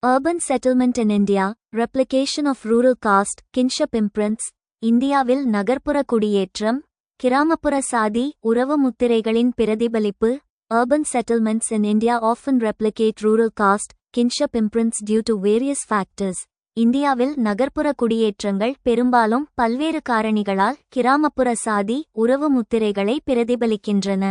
Urban settlement in India, replication of rural caste, kinship imprints. இந்தியாவில் நகர்ப்புற குடியேற்றம் கிராமப்புற சாதி உறவு முத்திரைகளின் பிரதிபலிப்பு Urban settlements in India often replicate rural caste, kinship imprints due to various factors. இந்தியாவில் நகர்ப்புற குடியேற்றங்கள் பெரும்பாலும் பல்வேறு காரணிகளால் கிராமப்புற சாதி உறவு முத்திரைகளை பிரதிபலிக்கின்றன.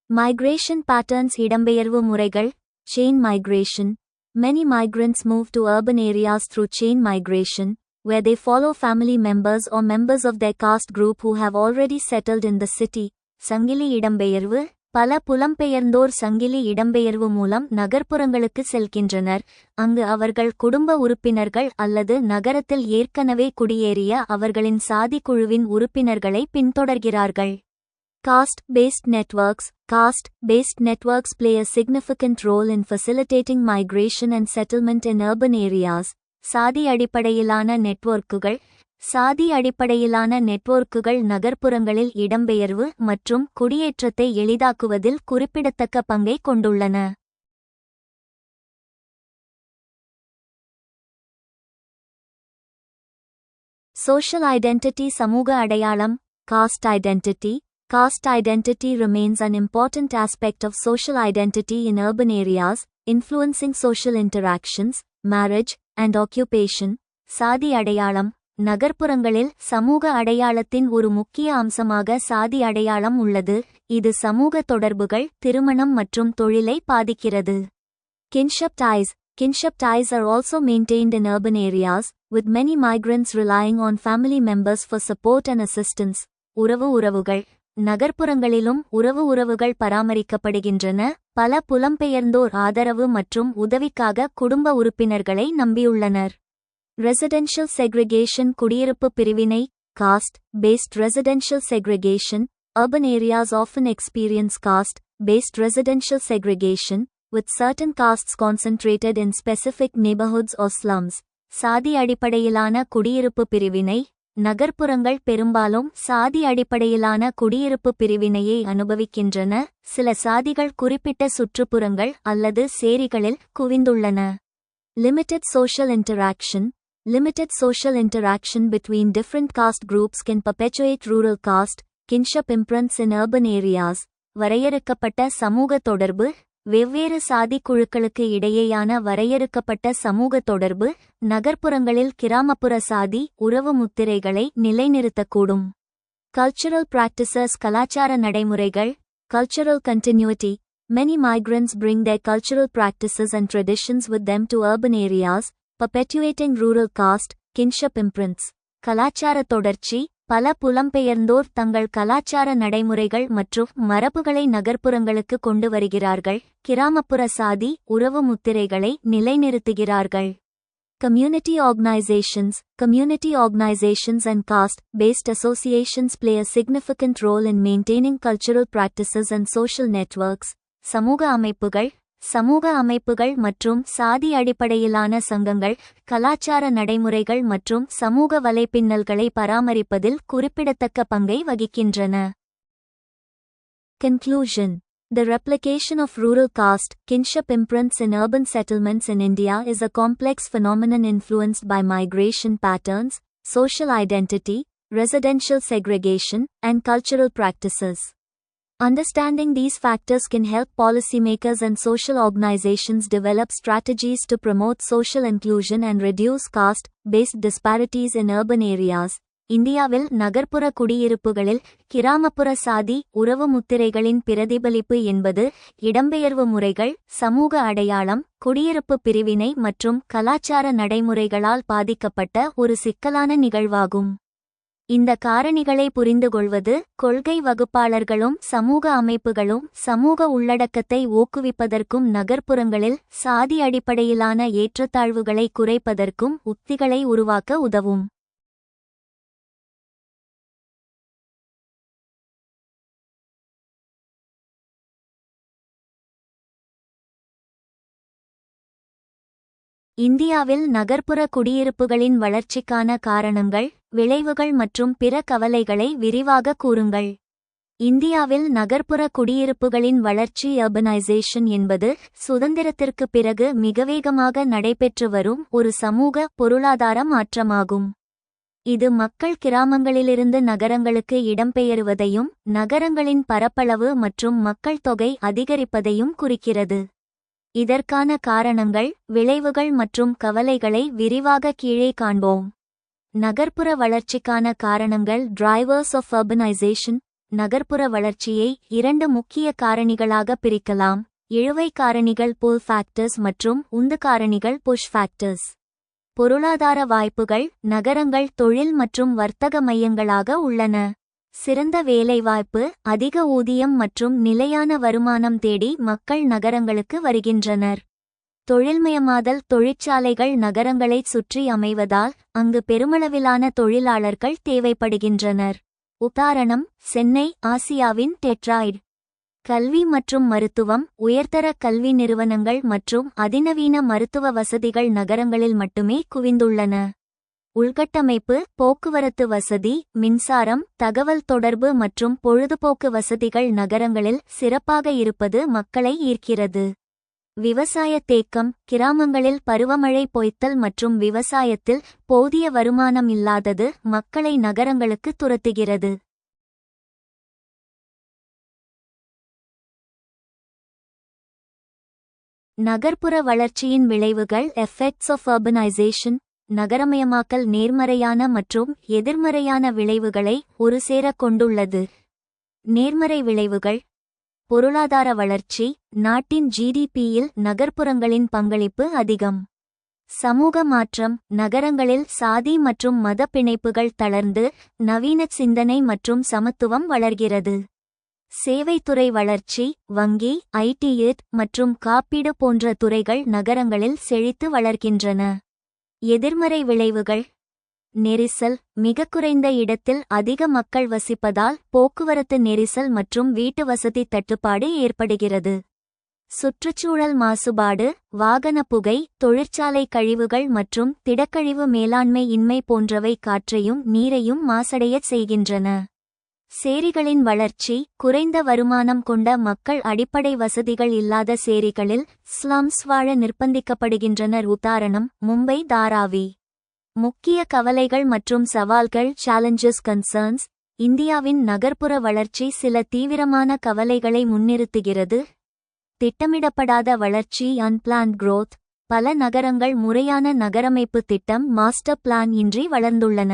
Migration patterns இடம்பெயர்வு முறைகள், chain migration. Many migrants move to urban areas through chain migration, where they follow family members or members of their caste group who have already settled in the city. சங்கிலி இடம்பெயர்வு. பல புலம்பெயர்ந்தோர் சங்கிலி இடம்பெயர்வு மூலம் நகர்ப்புறங்களுக்கு செல்கின்றனர், அங்கு அவர்கள் குடும்ப உறுப்பினர்கள் அல்லது நகரத்தில் ஏற்கனவே குடியேறிய அவர்களின் சாதி குழுவின் உறுப்பினர்களை பின்தொடர்கிறார்கள். Caste-based networks. Caste-based networks play a significant role in facilitating migration and settlement in urban areas. சாதி அடிப்படையிலான நெட்வொர்க்குகள் நகர்ப்புறங்களில் இடம்பெயர்வு மற்றும் குடியேற்றத்தை எளிதாக்குவதில் குறிப்பிடத்தக்க பங்கை கொண்டுள்ளன. Social identity. சமூக அடையாளம். Caste identity. Caste identity remains an important aspect of social identity in urban areas, influencing social interactions, marriage, and occupation. சாதி அடையாளம். நகர்ப்புறங்களில் சமூக அடையாளத்தின் ஒரு முக்கிய அம்சமாக சாதி அடையாளம் உள்ளது, இது சமூக தொடர்புகள், திருமணம் மற்றும் தொழிலை பாதிக்கிறது. Kinship ties. Kinship ties are also maintained in urban areas, with many migrants relying on family members for support and assistance. உறவுகள். நகர்ப்புறங்களிலும் உறவுகள் பராமரிக்கப்படுகின்றன, பல புலம்பெயர்ந்தோர் ஆதரவு மற்றும் உதவிக்காக குடும்ப உறுப்பினர்களை நம்பியுள்ளனர். Residential segregation. குடியிருப்பு பிரிவினை. Caste-based residential segregation. Urban areas often experience caste-based residential segregation, with certain castes concentrated in specific neighborhoods or slums. சாதி அடிப்படையிலான குடியிருப்பு பிரிவினை. நகர்ப்புறங்கள் பெரும்பாலும் சாதி அடிப்படையிலான குடியிருப்பு பிரிவினையை அனுபவிக்கின்றன, சில சாதிகள் குறிப்பிட்ட சுற்றுப்புறங்கள் அல்லது சேரிகளில் குவிந்துள்ளன. Limited social interaction. Limited social interaction between different caste groups can perpetuate rural caste, kinship imprints in urban areas. வரையறுக்கப்பட்ட சமூக தொடர்பு. வெவ்வேறு சாதி குழுக்களுக்கு இடையேயான வரையறுக்கப்பட்ட சமூக தொடர்பு நகர்ப்புறங்களில் கிராமப்புற சாதி உறவு முத்திரைகளை நிலைநிறுத்தக்கூடும். Cultural practices. கலாச்சார நடைமுறைகள். Cultural continuity. Many migrants bring their cultural practices and traditions with them to urban areas, perpetuating rural caste, kinship imprints. கலாச்சார தொடர்ச்சி. பல புலம்பெயர்ந்தோர் தங்கள் கலாச்சார நடைமுறைகள் மற்றும் மரபுகளை நகர்ப்புறங்களுக்கு கொண்டு வருகிறார்கள், கிராமப்புற சாதி உறவு முத்திரைகளை நிலைநிறுத்துகிறார்கள். Community organizations. Community organizations and caste-based associations play a significant role in maintaining cultural practices and social networks. சமூக அமைப்புகள் மற்றும் சாதி அடிப்படையிலான சங்கங்கள் கலாச்சார நடைமுறைகள் மற்றும் சமூக வலைப்பின்னல்களை பராமரிப்பதில் குறிப்பிடத்தக்க பங்கை வகிக்கின்றன. Conclusion. The replication of rural caste, kinship imprints in urban settlements in India is a complex phenomenon influenced by migration patterns, social identity, residential segregation, and cultural practices. Understanding these factors can help policymakers and social organizations develop strategies to promote social inclusion and reduce caste-based disparities in urban areas. இந்தியாவில் நகர்ப்புற குடியிருப்புகளில் கிராமப்புற சாதி உறவு முத்திரைகளின் பிரதிபலிப்பு என்பது இடம்பெயர்வு முறைகள், சமூக அடையாளம், குடியிருப்பு பிரிவினை மற்றும் கலாச்சார நடைமுறைகளால் பாதிக்கப்பட்ட ஒரு சிக்கலான நிகழ்வாகும். இந்த காரணிகளை புரிந்துகொள்வது கொள்கை வகுப்பாளர்களும் சமூக அமைப்புகளும் சமூக உள்ளடக்கத்தை ஊக்குவிப்பதற்கும் நகர்ப்புறங்களில் சாதி அடிப்படையிலான ஏற்றத்தாழ்வுகளை குறைப்பதற்கும் உத்திகளை உருவாக்க உதவும். இந்தியாவில் நகர்ப்புற குடியிருப்புகளின் வளர்ச்சிக்கான காரணங்கள், விளைவுகள் மற்றும் பிற கவலைகளை விரிவாக கூறுங்கள். இந்தியாவில் நகர்ப்புற குடியிருப்புகளின் வளர்ச்சி அர்பனைசேஷன் என்பது சுதந்திரத்திற்கு பிறகு மிக வேகமாக நடைபெற்று வரும் ஒரு சமூக பொருளாதார மாற்றமாகும். இது மக்கள் கிராமங்களிலிருந்து நகரங்களுக்கு இடம்பெயருவதையும் நகரங்களின் பரப்பளவு மற்றும் மக்கள் தொகை அதிகரிப்பதையும் குறிக்கிறது. இதற்கான காரணங்கள், விளைவுகள் மற்றும் கவலைகளை விரிவாக கீழே காண்போம். நகர்ப்புற வளர்ச்சிக்கான காரணங்கள். Drivers of urbanisation. நகர்ப்புற வளர்ச்சியை 2 முக்கிய காரணிகளாக பிரிக்கலாம். இழுவை காரணிகள் புல் ஃபேக்டர்ஸ் மற்றும் உந்து காரணிகள் புஷ் ஃபேக்டர்ஸ். பொருளாதார வாய்ப்புகள். நகரங்கள் தொழில் மற்றும் வர்த்தக மையங்களாக உள்ளன. சிறந்த வேலைவாய்ப்பு, அதிக ஊதியம் மற்றும் நிலையான வருமானம் தேடி மக்கள் நகரங்களுக்கு வருகின்றனர். தொழில்மயமாதல். தொழிற்சாலைகள் நகரங்களைச் சுற்றி அமைவதால் அங்கு பெருமளவிலான தொழிலாளர்கள் தேவைப்படுகின்றனர். உதாரணம், சென்னை, ஆசியாவின் டெட்ராய்ட். கல்வி மற்றும் மருத்துவம். உயர்தர கல்வி நிறுவனங்கள் மற்றும் அதிநவீன மருத்துவ வசதிகள் நகரங்களில் மட்டுமே குவிந்துள்ளன. உள்கட்டமைப்பு. போக்குவரத்து வசதி, மின்சாரம், தகவல் தொடர்பு மற்றும் பொழுதுபோக்கு வசதிகள் நகரங்களில் சிறப்பாக இருப்பது மக்களை ஈர்க்கிறது. விவசாய தேக்கம். கிராமங்களில் பருவமழை பொய்த்தல் மற்றும் விவசாயத்தில் போதிய வருமானம் இல்லாதது மக்களை நகரங்களுக்கு துரத்துகிறது. நகர்ப்புற வளர்ச்சியின் விளைவுகள். Effects of urbanisation. நகரமயமாக்கல் நேர்மறையான மற்றும் எதிர்மறையான விளைவுகளை ஒருசேர கொண்டுள்ளது. நேர்மறை விளைவுகள். பொருளாதார வளர்ச்சி. நாட்டின் ஜிடிபியில் நகர்ப்புறங்களின் பங்களிப்பு அதிகம். சமூக மாற்றம். நகரங்களில் சாதி மற்றும் மத பிணைப்புகள் தளர்ந்து நவீன சிந்தனை மற்றும் சமத்துவம் வளர்கிறது. சேவைத்துறை வளர்ச்சி. வங்கி, ஐடி மற்றும் காப்பீடு போன்ற துறைகள் நகரங்களில் செழித்து வளர்கின்றன. எதிர்மறை விளைவுகள். நெரிசல். மிக குறைந்த இடத்தில் அதிக மக்கள் வசிப்பதால் போக்குவரத்து நெரிசல் மற்றும் வீட்டு வசதி தட்டுப்பாடு ஏற்படுகிறது. சுற்றுச்சூழல் மாசுபாடு. வாகன புகை, தொழிற்சாலை கழிவுகள் மற்றும் திடக்கழிவு மேலாண்மை இன்மை போன்றவை காற்றையும் நீரையும் மாசடையச் செய்கின்றன. சேரிகளின் வளர்ச்சி. குறைந்த வருமானம் கொண்ட மக்கள் அடிப்படை வசதிகள் இல்லாத சேரிகளில் ஸ்லம்ஸ் வாழ நிர்பந்திக்கப்படுகின்றனர். உதாரணம், மும்பை, தாராவி. முக்கிய கவலைகள் மற்றும் சவால்கள். Challenges, concerns. இந்தியாவின் நகர்ப்புற வளர்ச்சி சில தீவிரமான கவலைகளை முன்னிறுத்துகிறது. திட்டமிடப்படாத வளர்ச்சி. Unplanned growth. பல நகரங்கள் முறையான நகரமைப்பு திட்டம் மாஸ்டர் பிளான் இன்றி வளர்ந்துள்ளன.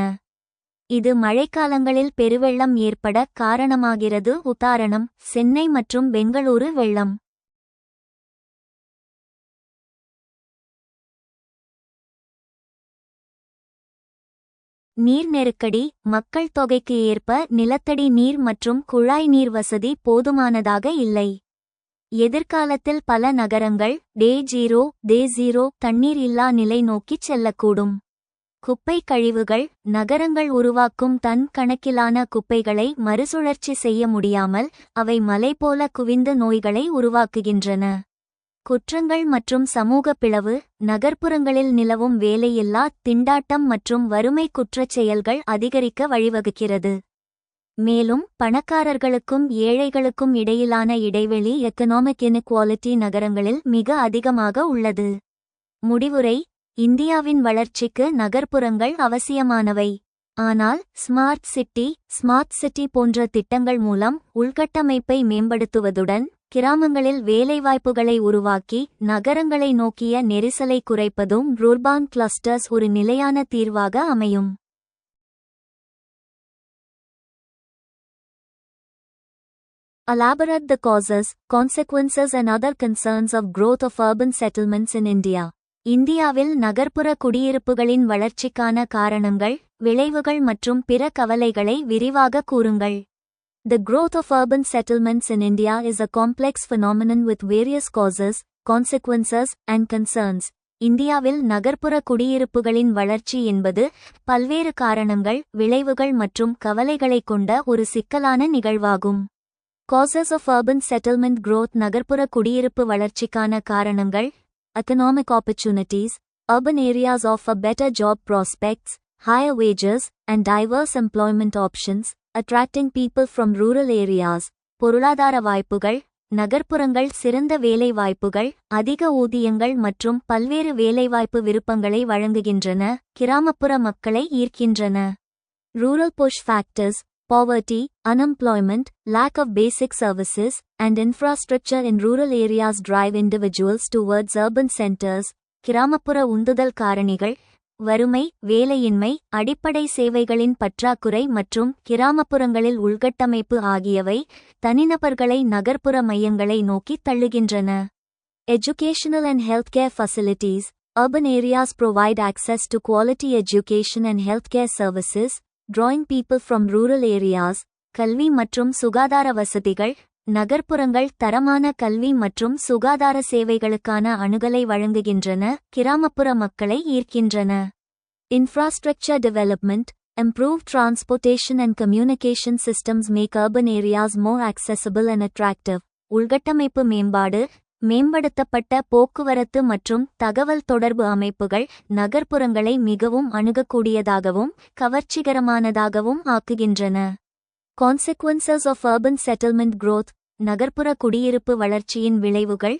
இது மழைக்காலங்களில் பெருவெள்ளம் ஏற்பட காரணமாகிறது. உதாரணம், சென்னை மற்றும் பெங்களூரு வெள்ளம். நீர் நெருக்கடி. மக்கள் தொகைக்கு ஏற்ப நிலத்தடி நீர் மற்றும் குழாய் நீர் வசதி போதுமானதாக இல்லை. எதிர்காலத்தில் பல நகரங்கள் டே 0 தண்ணீர் இல்லா நிலை நோக்கிச் செல்லக்கூடும். குப்பை கழிவுகள். நகரங்கள் உருவாக்கும் டன் கணக்கிலான குப்பைகளை மறுசுழற்சி செய்ய முடியாமல் அவை மலை போல குவிந்து நோய்களை உருவாக்குகின்றன. குற்றங்கள் மற்றும் சமூக பிளவு. நகர்ப்புறங்களில் நிலவும் வேலையில்லா திண்டாட்டம் மற்றும் வறுமை குற்றச் செயல்கள் அதிகரிக்க வழிவகுக்கிறது. மேலும் பணக்காரர்களுக்கும் ஏழைகளுக்கும் இடையிலான இடைவெளி எக்கனாமிக் இன்இக்வாலிட்டி நகரங்களில் மிக அதிகமாக உள்ளது. முடிவுரை. இந்தியாவின் வளர்ச்சிக்கு நகர்ப்புறங்கள் அவசியமானவை. ஆனால் ஸ்மார்ட் சிட்டி போன்ற திட்டங்கள் மூலம் உள்கட்டமைப்பை மேம்படுத்துவதுடன் கிராமங்களில் வேலைவாய்ப்புகளை உருவாக்கி நகரங்களை நோக்கிய நெரிசலை குறைப்பதும் ரூர்பான் கிளஸ்டர்ஸ் ஒரு நிலையான தீர்வாக அமையும். Elaborate the causes, consequences and other concerns of growth of urban settlements in India. இந்தியாவில் நகர்ப்புற குடியிருப்புகளின் வளர்ச்சிக்கான காரணங்கள், விளைவுகள் மற்றும் பிற கவலைகளை விரிவாக கூறுங்கள். The growth of urban settlements in India is a complex phenomenon with various causes, consequences and concerns. இந்தியாவில் நகர்ப்புற குடியிருப்புகளின் வளர்ச்சி என்பது பல்வேறு காரணங்கள், விளைவுகள் மற்றும் கவலைகளைக் கொண்ட ஒரு சிக்கலான நிகழ்வாகும். Causes of urban settlement growth. நகர்ப்புற குடியிருப்பு வளர்ச்சிக்கான காரணங்கள். Economic opportunities. Urban areas offer better job prospects, higher wages, and diverse employment options, attracting people from rural areas. பொருளாதார வாய்ப்புகள். நகர்ப்புறங்கள் சிறந்த வேலை வாய்ப்புகள், அதிக ஊதியங்கள் மற்றும் பல்வேறு வேலைவாய்ப்பு விருப்பங்களை வழங்குகின்றன, கிராமப்புற மக்களை ஈர்க்கின்றன. Rural push factors, poverty, unemployment, lack of basic services, and infrastructure in rural areas drive individuals towards urban centers. கிராமப்புற உந்துதல் காரணிகள் வறுமை, வேலையின்மை, அடிப்படை சேவைகளின் பற்றாக்குறை மற்றும் கிராமப்புறங்களில் உள்கட்டமைப்பு ஆகியவை தனிநபர்களை நகர்ப்புற மையங்களை நோக்கித் தள்ளுகின்றன. Educational and healthcare facilities. Urban areas provide access to quality education and healthcare services, drawing people from rural areas. கல்வி மற்றும் சுகாதார வசதிகள். நகர்ப்புறங்கள் தரமான கல்வி மற்றும் சுகாதார சேவைகளுக்கான அணுகலை வழங்குகின்றன, கிராமப்புற மக்களை ஈர்க்கின்றன. Infrastructure development. Improved transportation and communication systems make urban areas more accessible and attractive. உள்கட்டமைப்பு மேம்பாடு. மேம்படுத்தப்பட்ட போக்குவரத்து மற்றும் தகவல் தொடர்பு அமைப்புகள் நகர்ப்புறங்களை மிகவும் அணுகக்கூடியதாகவும் கவர்ச்சிகரமானதாகவும் ஆக்குகின்றன. Consequences of urban settlement growth. நகர்ப்புற குடியிருப்பு வளர்ச்சியின் விளைவுகள்.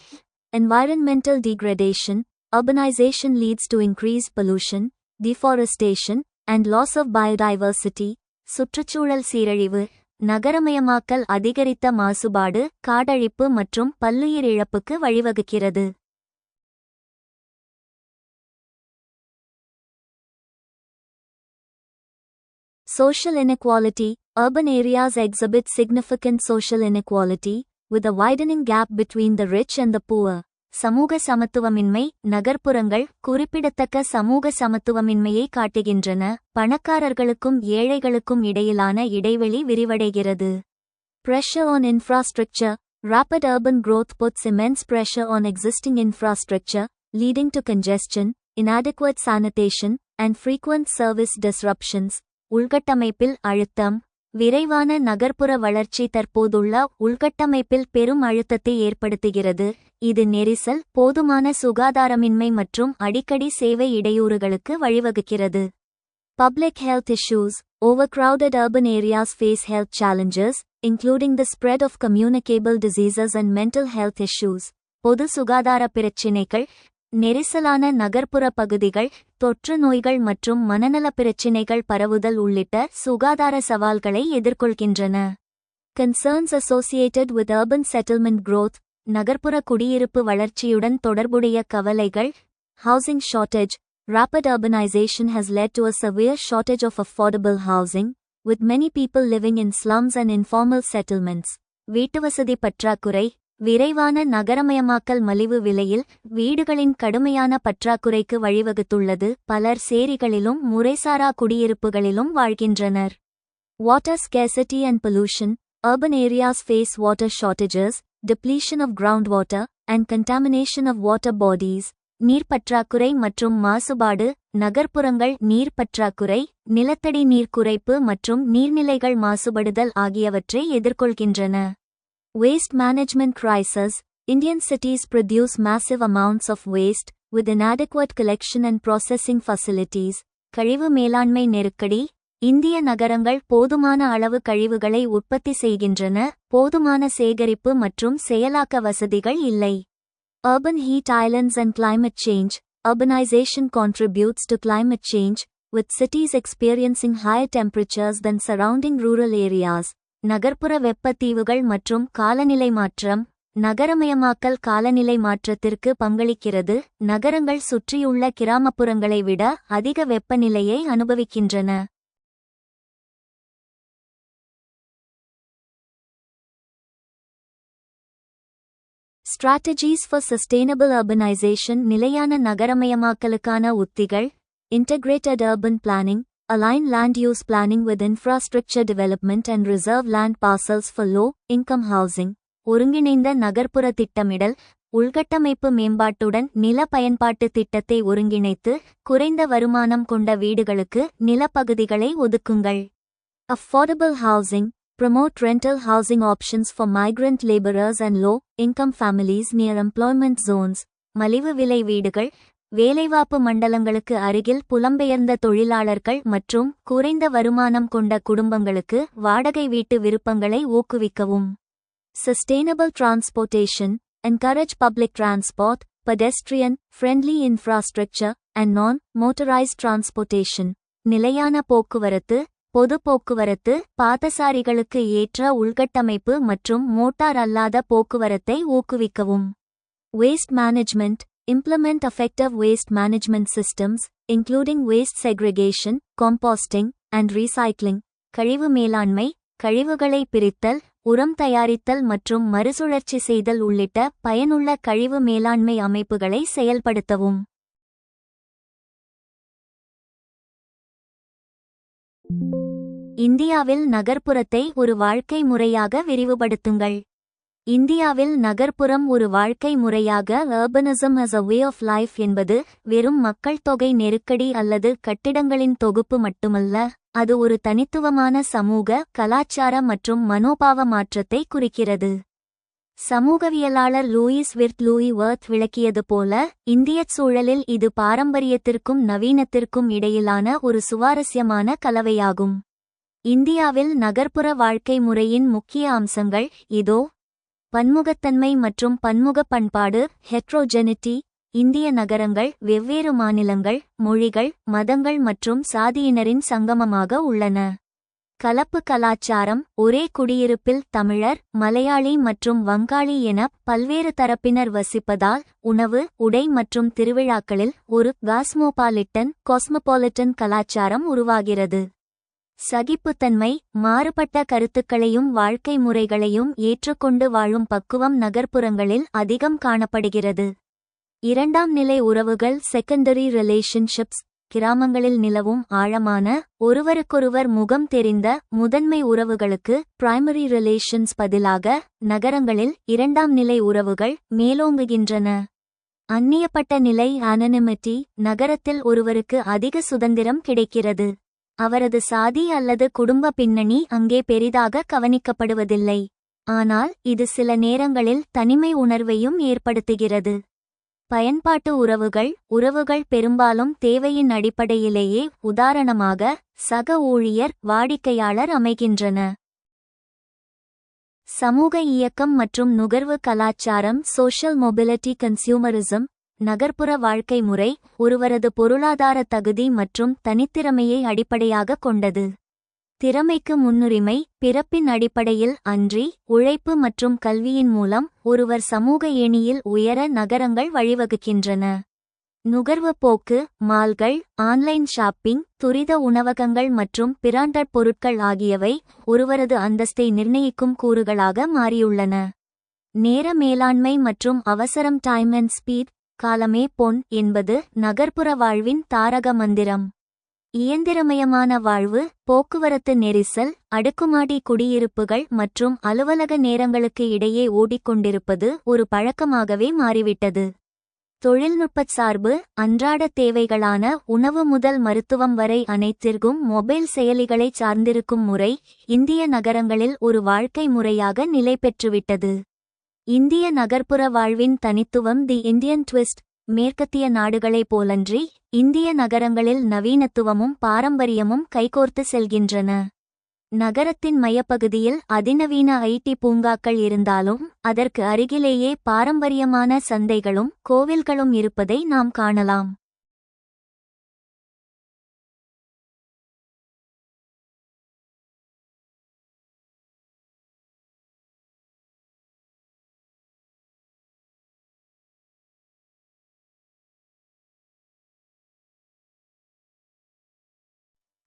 Environmental degradation. Urbanization leads to increased pollution, deforestation, and loss of biodiversity. சுற்றுச்சூழல் சீரழிவு. நகரமயமாக்கல் அதிகரித்த மாசுபாடு, காடழிப்பு மற்றும் பல்லுயிர் இழப்புக்கு வழிவகுக்கிறது. Social inequality. Urban areas exhibit significant social inequality, with a widening gap between the rich and the poor. சமூக சமத்துவமின்மை. நகர்ப்புறங்கள் குறிப்பிடத்தக்க சமூக சமத்துவமின்மையை காட்டுகின்றன, பணக்காரர்களுக்கும் ஏழைகளுக்கும் இடையிலான இடைவெளி விரிவடைகிறது. Pressure on infrastructure. Rapid urban growth puts immense pressure on existing infrastructure, leading to congestion, inadequate sanitation, and frequent service disruptions. உள்கட்டமைப்பில் அழுத்தம். விரைவான நகர்ப்புற வளர்ச்சி தற்போதுள்ள உள்கட்டமைப்பில் பெரும் அழுத்தத்தை ஏற்படுத்துகிறது, இது நெரிசல், போதுமான சுகாதாரமின்மை மற்றும் அடிக்கடி சேவை இடையூறுகளுக்கு வழிவகுக்கிறது. Public health issues. Overcrowded urban areas face health challenges, including the spread of communicable diseases and mental health issues. பொது சுகாதார பிரச்சினைகள். நெரிசலான நகர்ப்புற பகுதிகள் தொற்று நோய்கள் மற்றும் மனநல பிரச்சினைகள் பரவுதல் உள்ளிட்ட சுகாதார சவால்களை எதிர்கொள்கின்றன. Concerns associated with urban settlement growth. நகர்ப்புற குடியிருப்பு வளர்ச்சியுடன் தொடர்புடைய கவலைகள். Housing shortage. Rapid urbanization has led to a severe shortage of affordable housing, with many people living in slums and informal settlements. வீட்டுவசதி பற்றாக்குறை. விரைவான நகரமயமாக்கல் மலிவு விலையில் வீடுகளின் கடுமையான பற்றாக்குறைக்கு வழிவகுத்துள்ளது, பலர் சேரிகளிலும் முறைசாரா குடியிருப்புகளிலும் வாழ்கின்றனர். Water scarcity and pollution. Urban areas face water shortages, depletion of groundwater, and contamination of water bodies. நீர் பற்றாக்குறை மற்றும் மாசுபாடு. நகர்ப்புறங்கள் நீர் பற்றாக்குறை, நிலத்தடி நீர் குறைப்பு மற்றும் நீர்நிலைகள் மாசுபடுதல் ஆகியவற்றை எதிர்கொள்கின்றன. Waste management crisis. Indian cities produce massive amounts of waste, with inadequate collection and processing facilities. கழிவு மேலாண்மை நெருக்கடி. இந்திய நகரங்கள் போதுமான அளவு கழிவுகளை உற்பத்தி செய்கின்றன, போதுமான சேகரிப்பு மற்றும் செயலாக்க வசதிகள் இல்லை. Urban heat islands and climate change. Urbanization contributes to climate change, with cities experiencing higher temperatures than surrounding rural areas. நகர்ப்புற வெப்பத்தீவுகள் மற்றும் காலநிலை மாற்றம். நகரமயமாக்கல் காலநிலை மாற்றத்திற்கு பங்களிக்கிறது, நகரங்கள் சுற்றியுள்ள கிராமப்புறங்களை விட அதிக வெப்பநிலையை அனுபவிக்கின்றன. Strategies for sustainable urbanization. நிலையான நகரமயமாக்கலுக்கான உத்திகள். Integrated urban planning. Align land use planning with infrastructure development and reserve land parcels for low-income housing. ஒருங்கிணைந்த நகர்ப்புற திட்டமிடல். உள்கட்டமைப்பு மேம்பாட்டுடன் நில பயன்பாட்டு திட்டத்தை ஒருங்கிணைத்து குறைந்த வருமானம் கொண்ட வீடுகளுக்கு நிலப்பகுதிகளை ஒதுக்குங்கள். Affordable housing. Promote rental housing options for migrant laborers and low-income families near employment zones. மலிவு விலை வீடுகள். வேலைவாய்ப்பு மண்டலங்களுக்கு அருகில் புலம்பெயர்ந்த தொழிலாளர்கள் மற்றும் குறைந்த வருமானம் கொண்ட குடும்பங்களுக்கு வாடகை வீட்டு விருப்பங்களை ஊக்குவிக்கவும். Sustainable transportation. Encourage public transport, pedestrian friendly infrastructure, and non-motorized transportation. நிலையான போக்குவரத்து, பொது போக்குவரத்து, பாதசாரிகளுக்கு ஏற்ற உள்கட்டமைப்பு மற்றும் மோட்டார் அல்லாத போக்குவரத்தை ஊக்குவிக்கவும். Waste management. Implement effective waste management systems, including waste segregation, composting, and recycling. கழிவு மேலாண்மை, கழிவுகளை பிரித்தல், உரம் தயாரித்தல் மற்றும் மறுசுழற்சி செய்தல் உள்ளிட்ட பயனுள்ள கழிவு மேலாண்மை அமைப்புகளை செயல்படுத்தவும். இந்தியாவில் நகர்ப்புறத்தை ஒரு வாழ்க்கை முறையாக விரிவுபடுத்துங்கள். இந்தியாவில் நகர்ப்புறம் ஒரு வாழ்க்கை முறையாக urbanism as a way of life என்பது வெறும் மக்கள் தொகை நெருக்கடி அல்லது கட்டிடங்களின் தொகுப்பு மட்டுமல்ல, அது ஒரு தனித்துவமான சமூக, கலாச்சார மற்றும் மனோபாவ மாற்றத்தை குறிக்கிறது. சமூகவியலாளர் லூயிஸ் வர்த் விளக்கியது போல, இந்தியச் சூழலில் இது பாரம்பரியத்திற்கும் நவீனத்திற்கும் இடையிலான ஒரு சுவாரஸ்யமான கலவையாகும். இந்தியாவில் நகர்ப்புற வாழ்க்கை முறையின் முக்கிய அம்சங்கள் இதோ. பன்முகத்தன்மை மற்றும் பன்முக பண்பாடு ஹெட்ரோஜெனிட்டி. இந்திய நகரங்கள் வெவ்வேறு மாநிலங்கள், மொழிகள், மதங்கள் மற்றும் சாதியினரின் சங்கமமாக உள்ளன. கலப்பு கலாச்சாரம். ஒரே குடியிருப்பில் தமிழர், மலையாளி மற்றும் வங்காளி என பல்வேறு தரப்பினர் வசிப்பதால் உணவு, உடை மற்றும் திருவிழாக்களில் ஒரு காஸ்மோபாலிட்டன் கலாச்சாரம் உருவாகிறது. சகிப்புத்தன்மை. மாறுபட்ட கருத்துக்களையும் வாழ்க்கை முறைகளையும் ஏற்றுக்கொண்டு வாழும் பக்குவம் நகர்ப்புறங்களில் அதிகம் காணப்படுகிறது. இரண்டாம் நிலை உறவுகள் செகண்டரி ரிலேஷன்ஷிப்ஸ். கிராமங்களில் நிலவும் ஆழமான, ஒருவருக்கொருவர் முகம் தெரிந்த முதன்மை உறவுகளுக்கு பிரைமரி ரிலேஷன்ஸ் பதிலாக நகரங்களில் இரண்டாம் நிலை உறவுகள் மேலோங்குகின்றன. அந்நியப்பட்ட நிலை அனனிமிட்டி. நகரத்தில் ஒருவருக்கு அதிக சுதந்திரம் கிடைக்கிறது. அவரது சாதி அல்லது குடும்ப பின்னணி அங்கே பெரிதாக கவனிக்கப்படுவதில்லை. ஆனால் இது சில நேரங்களில் தனிமை உணர்வையும் ஏற்படுத்துகிறது. பயன்பாட்டு உறவுகள் பெரும்பாலும் தேவையின் அடிப்படையிலேயே, உதாரணமாக சக ஊழியர், வாடிக்கையாளர் அமைகின்றன. சமூக இயக்கம் மற்றும் நுகர்வு கலாச்சாரம் சோஷியல் மொபிலிட்டி கன்சியூமரிசம். நகர்ப்புற வாழ்க்கை முறை ஒருவரது பொருளாதார தகுதி மற்றும் தனித்திறமையை அடிப்படையாக கொண்டது. திறமைக்கு முன்னுரிமை, பிறப்பின் அடிப்படையில் அன்றி, உழைப்பு மற்றும் கல்வியின் மூலம் ஒருவர் சமூக ஏணியில் உயர நகரங்கள் வழிவகுக்கின்றன. நுகர்வு போக்கு. மால்கள், ஆன்லைன் ஷாப்பிங், துரித உணவகங்கள் மற்றும் பிராண்டட் பொருட்கள் ஆகியவை ஒருவரது அந்தஸ்தை நிர்ணயிக்கும் கூறுகளாக மாறியுள்ளன. நேர மேலாண்மை மற்றும் அவசரம் டைம் அண்ட் ஸ்பீட். காலமே பொன் என்பது நகர்ப்புற வாழ்வின் தாரக மந்திரம். இயந்திரமயமான வாழ்வு, போக்குவரத்து நெரிசல், அடுக்குமாடி குடியிருப்புகள் மற்றும் அலுவலக நேரங்களுக்கு இடையே ஓடிக்கொண்டிருப்பது ஒரு பழக்கமாகவே மாறிவிட்டது. தொழில்நுட்பச் சார்பு. அன்றாட தேவைகளான உணவு முதல் மருத்துவம் வரை அனைத்திற்கும் மொபைல் செயலிகளை சார்ந்திருக்கும் முறை இந்திய நகரங்களில் ஒரு வாழ்க்கை முறையாக நிலை பெற்றுவிட்டது. இந்திய நகர்ப்புற வாழ்வின் தனித்துவம் தி இந்தியன் ட்விஸ்ட். மேற்கத்திய நாடுகளைப் போலன்றி, இந்திய நகரங்களில் நவீனத்துவமும் பாரம்பரியமும் கைகோர்த்து செல்கின்றன. நகரத்தின் மையப்பகுதியில் அதிநவீன ஐடி பூங்காக்கள் இருந்தாலும், அதற்கு அருகிலேயே பாரம்பரியமான சந்தைகளும் கோவில்களும் இருப்பதை நாம் காணலாம்.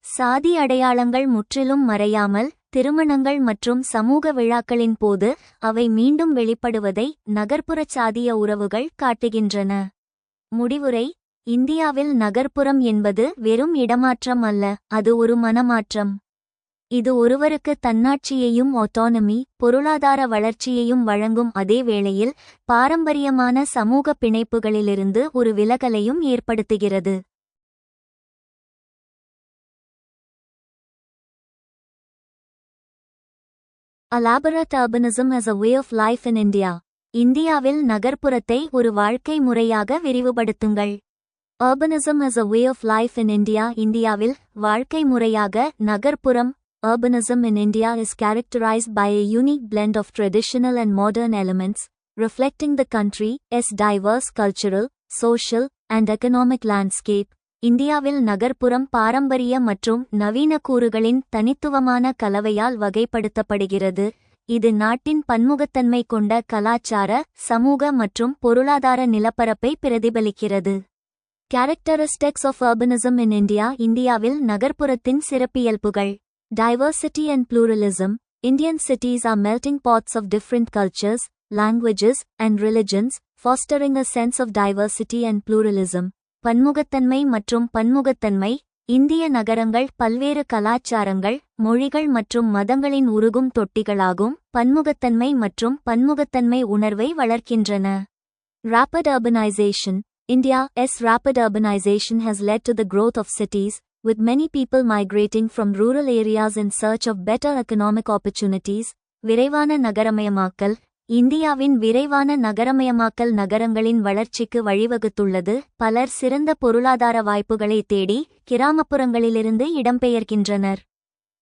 சாதி அடையாளங்கள் முற்றிலும் மறையாமல், திருமணங்கள் மற்றும் சமூக விழாக்களின் போது அவை மீண்டும் வெளிப்படுவதை நகர்ப்புறச் சாதிய உறவுகள் காட்டுகின்றன. முடிவுரை. இந்தியாவில் நகர்ப்புறம் என்பது வெறும் இடமாற்றம் அல்ல, அது ஒரு மனமாற்றம். இது ஒருவருக்கு தன்னாட்சியையும் ஆட்டோனமி, பொருளாதார வளர்ச்சியையும் வழங்கும் அதே வேளையில் பாரம்பரியமான சமூக பிணைப்புகளிலிருந்து ஒரு விலகலையும் ஏற்படுத்துகிறது. Elaborate urbanism as a way of life in India. இந்தியாவில் நகர்ப்புறத்தை ஒரு வாழ்க்கை முறையாக விரிவுபடுத்துங்கள். Urbanism as a way of life in India. இந்தியாவில் வாழ்க்கை முறையாக நகர்ப்புறம். Urbanism in India is characterized by a unique blend of traditional and modern elements, reflecting the country's diverse cultural, social, and economic landscape. இந்தியாவில் நகர்ப்புறம் பாரம்பரிய மற்றும் நவீன கூறுகளின் தனித்துவமான கலவையால் வகைப்படுத்தப்படுகிறது. இது நாட்டின் பன்முகத்தன்மை கொண்ட கலாச்சார, சமூக மற்றும் பொருளாதார நிலப்பரப்பை பிரதிபலிக்கிறது. Characteristics of urbanism in India. இந்தியாவில் நகர்ப்புறத்தின் சிறப்பியல்புகள். Diversity and pluralism. Indian cities are melting pots of different cultures, languages, and religions, fostering a sense of diversity and pluralism. பன்முகத்தன்மை மற்றும் பன்முகத்தன்மை. இந்திய நகரங்கள் பல்வேறு கலாச்சாரங்கள், மொழிகள் மற்றும் மதங்களின் உருகும் தொட்டிகளாகும் பன்முகத்தன்மை மற்றும் பன்முகத்தன்மை உணர்வை வளர்க்கின்றன. Rapid urbanization. India's rapid urbanization has led to the growth of cities, with many people migrating from rural areas in search of better economic opportunities. விரைவான நகரமயமாக்கல். இந்தியாவின் விரைவான நகரமயமாக்கல் நகரங்களின் வளர்ச்சிக்கு வழிவகுத்துள்ளது. பலர் சிறந்த பொருளாதார வாய்ப்புகளை தேடி கிராமப்புறங்களிலிருந்து இடம்பெயர்கின்றனர்.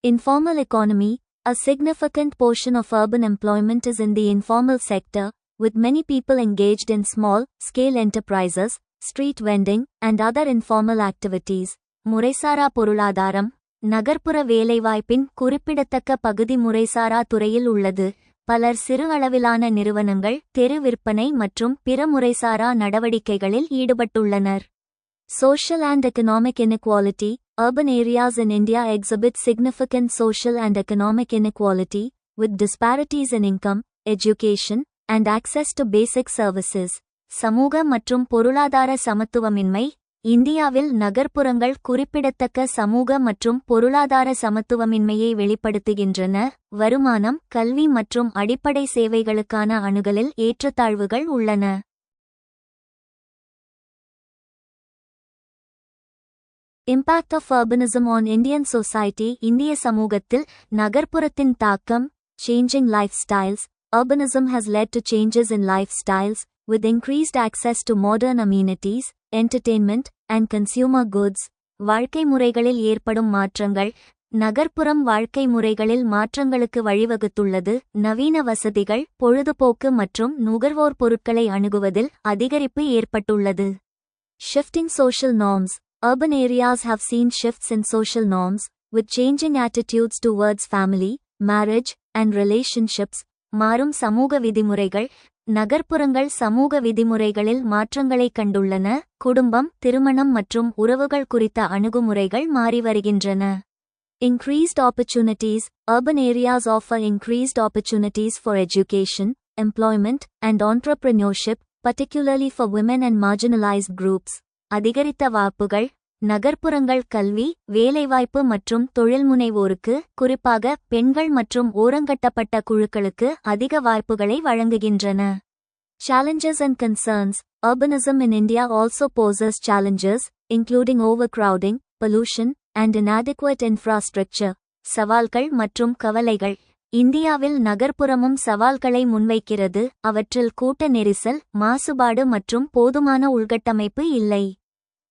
Informal economy. A significant portion of urban employment is in the informal sector, with many people engaged in small-scale enterprises, street vending, and other informal activities. முறைசாரா பொருளாதாரம். நகர்ப்புற வேலைவாய்ப்பின் குறிப்பிடத்தக்க பகுதி முறைசாரா துறையில் உள்ளது. பலர் சிறு அளவிலான நிறுவனங்கள், தெரு விற்பனை மற்றும் பிற முறைசாரா நடவடிக்கைகளில் ஈடுபட்டுள்ளனர். Social and economic inequality. Urban areas in India exhibit significant social and economic inequality, with disparities in income, education, and access to basic services. சமூக மற்றும் பொருளாதார சமத்துவமின்மை. இந்தியாவில் நகர்ப்புறங்கள் குறிப்பிடத்தக்க சமூக மற்றும் பொருளாதார சமத்துவமின்மையை வெளிப்படுத்துகின்றன. வருமானம், கல்வி மற்றும் அடிப்படை சேவைகளுக்கான அணுகலில் ஏற்றத்தாழ்வுகள் உள்ளன. Impact of urbanism on Indian society. இந்திய சமூகத்தில் நகர்ப்புறத்தின் தாக்கம். Changing lifestyles. Urbanism has led to changes in lifestyles, with increased access to modern amenities, entertainment, and consumer goods. வாழ்க்கை முறைகளில் ஏற்படும் மாற்றங்கள். நகர்ப்புறம் வாழ்க்கை முறைகளில் மாற்றங்களுக்கு வழிவகுத்துள்ளது. நவீன வசதிகள், பொழுதுபோக்கு மற்றும் நுகர்வோர் பொருட்களை அணுகுவதில் அதிகரிப்பு ஏற்பட்டுள்ளது. Shifting social norms. Urban areas have seen shifts in social norms, with changing attitudes towards family, marriage, and relationships. மாறும் சமூக விதிமுறைகள். நகர்ப்புறங்கள் சமூக விதிமுறைகளில் மாற்றங்களை கண்டுள்ளன. குடும்பம், திருமணம் மற்றும் உறவுகள் குறித்த அணுகுமுறைகள் மாறி வருகின்றன. Increased opportunities. Urban areas offer increased opportunities for education, employment, and entrepreneurship, particularly for women and marginalized groups. அதிகரித்த வாய்ப்புகள். நகர்ப்புறங்கள் கல்வி, வேலைவாய்ப்பு மற்றும் தொழில்முனைவோருக்கு, குறிப்பாக பெண்கள் மற்றும் ஓரங்கட்டப்பட்ட குழுக்களுக்கு அதிக வாய்ப்புகளை வழங்குகின்றன. Challenges and concerns. Urbanism in India also poses challenges, including overcrowding, pollution, and inadequate infrastructure. சவால்கள் மற்றும் கவலைகள். இந்தியாவில் நகர்ப்புறமும் சவால்களை முன்வைக்கிறது. அவற்றில் கூட்ட நெரிசல், மாசுபாடு மற்றும் போதுமான உள்கட்டமைப்பு இல்லை.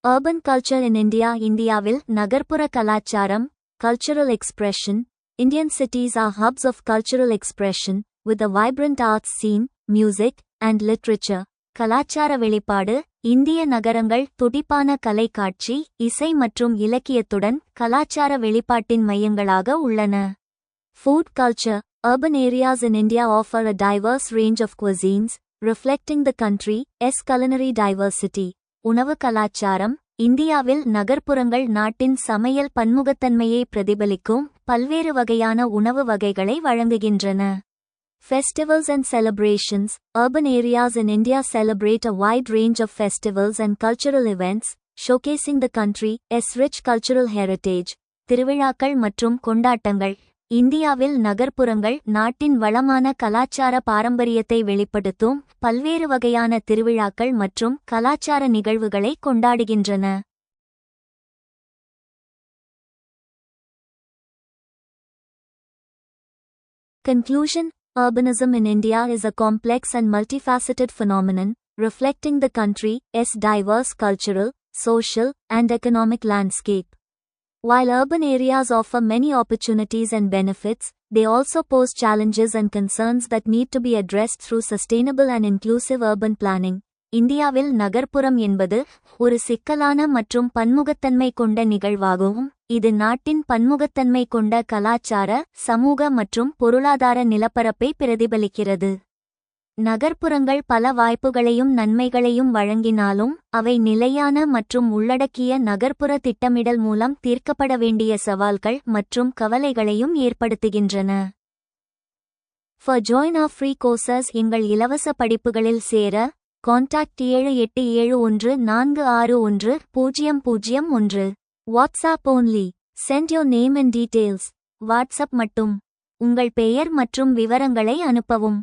Urban culture in India. இந்தியாவில் நகர்ப்புற கலாச்சாரம். Cultural expression. Indian cities are hubs of cultural expression, with a vibrant arts scene, music, and literature. கலாச்சார வெளிப்பாடு. இந்திய நகரங்கள் துடிப்பான கலை காட்சி, இசை மற்றும் இலக்கியத்துடன் கலாச்சார வெளிப்பாட்டின் மையங்களாக உள்ளன. Food culture. Urban areas in India offer a diverse range of cuisines, reflecting the country's culinary diversity. உணவு கலாச்சாரம். இந்தியாவில் நகர்ப்புறங்கள் நாட்டின் சமையல் பன்முகத்தன்மையை பிரதிபலிக்கும் பல்வேறு வகையான உணவு வகைகளை வழங்குகின்றன. Festivals and celebrations. Urban areas in India celebrate a wide range of festivals and cultural events, showcasing the country's rich cultural heritage. திருவிழாக்கள் மற்றும் கொண்டாட்டங்கள். இந்தியாவில் நகர்ப்புறங்கள் நாட்டின் வளமான கலாச்சார பாரம்பரியத்தை வெளிப்படுத்தும் பல்வேறு வகையான திருவிழாக்கள் மற்றும் கலாச்சார நிகழ்வுகளை கொண்டாடுகின்றன. Conclusion. Urbanism in India is a complex and multifaceted phenomenon, reflecting the country's diverse cultural, social, and economic landscape. While urban areas offer many opportunities and benefits, they also pose challenges and concerns that need to be addressed through sustainable and inclusive urban planning. இந்தியாவில் நகர்ப்புறம் என்பது ஒரு சிக்கலான மற்றும் பன்முகத்தன்மை கொண்ட நிகழ்வாகும். இது நாட்டின் பன்முகத்தன்மை கொண்ட கலாச்சார, சமூக மற்றும் பொருளாதார நிலப்பரப்பை பிரதிபலிக்கிறது. நகர்ப்புறங்கள் பல வாய்ப்புகளையும் நன்மைகளையும் வழங்கினாலும், அவை நிலையான மற்றும் உள்ளடக்கிய நகர்ப்புற திட்டமிடல் மூலம் தீர்க்கப்பட வேண்டிய சவால்கள் மற்றும் கவலைகளையும் ஏற்படுத்துகின்றன. For join our free courses, எங்கள் இலவச படிப்புகளில் சேர contact 7871461001. WhatsApp only. Send your name and details. WhatsApp மட்டும். உங்கள் பெயர் மற்றும் விவரங்களை அனுப்பவும்.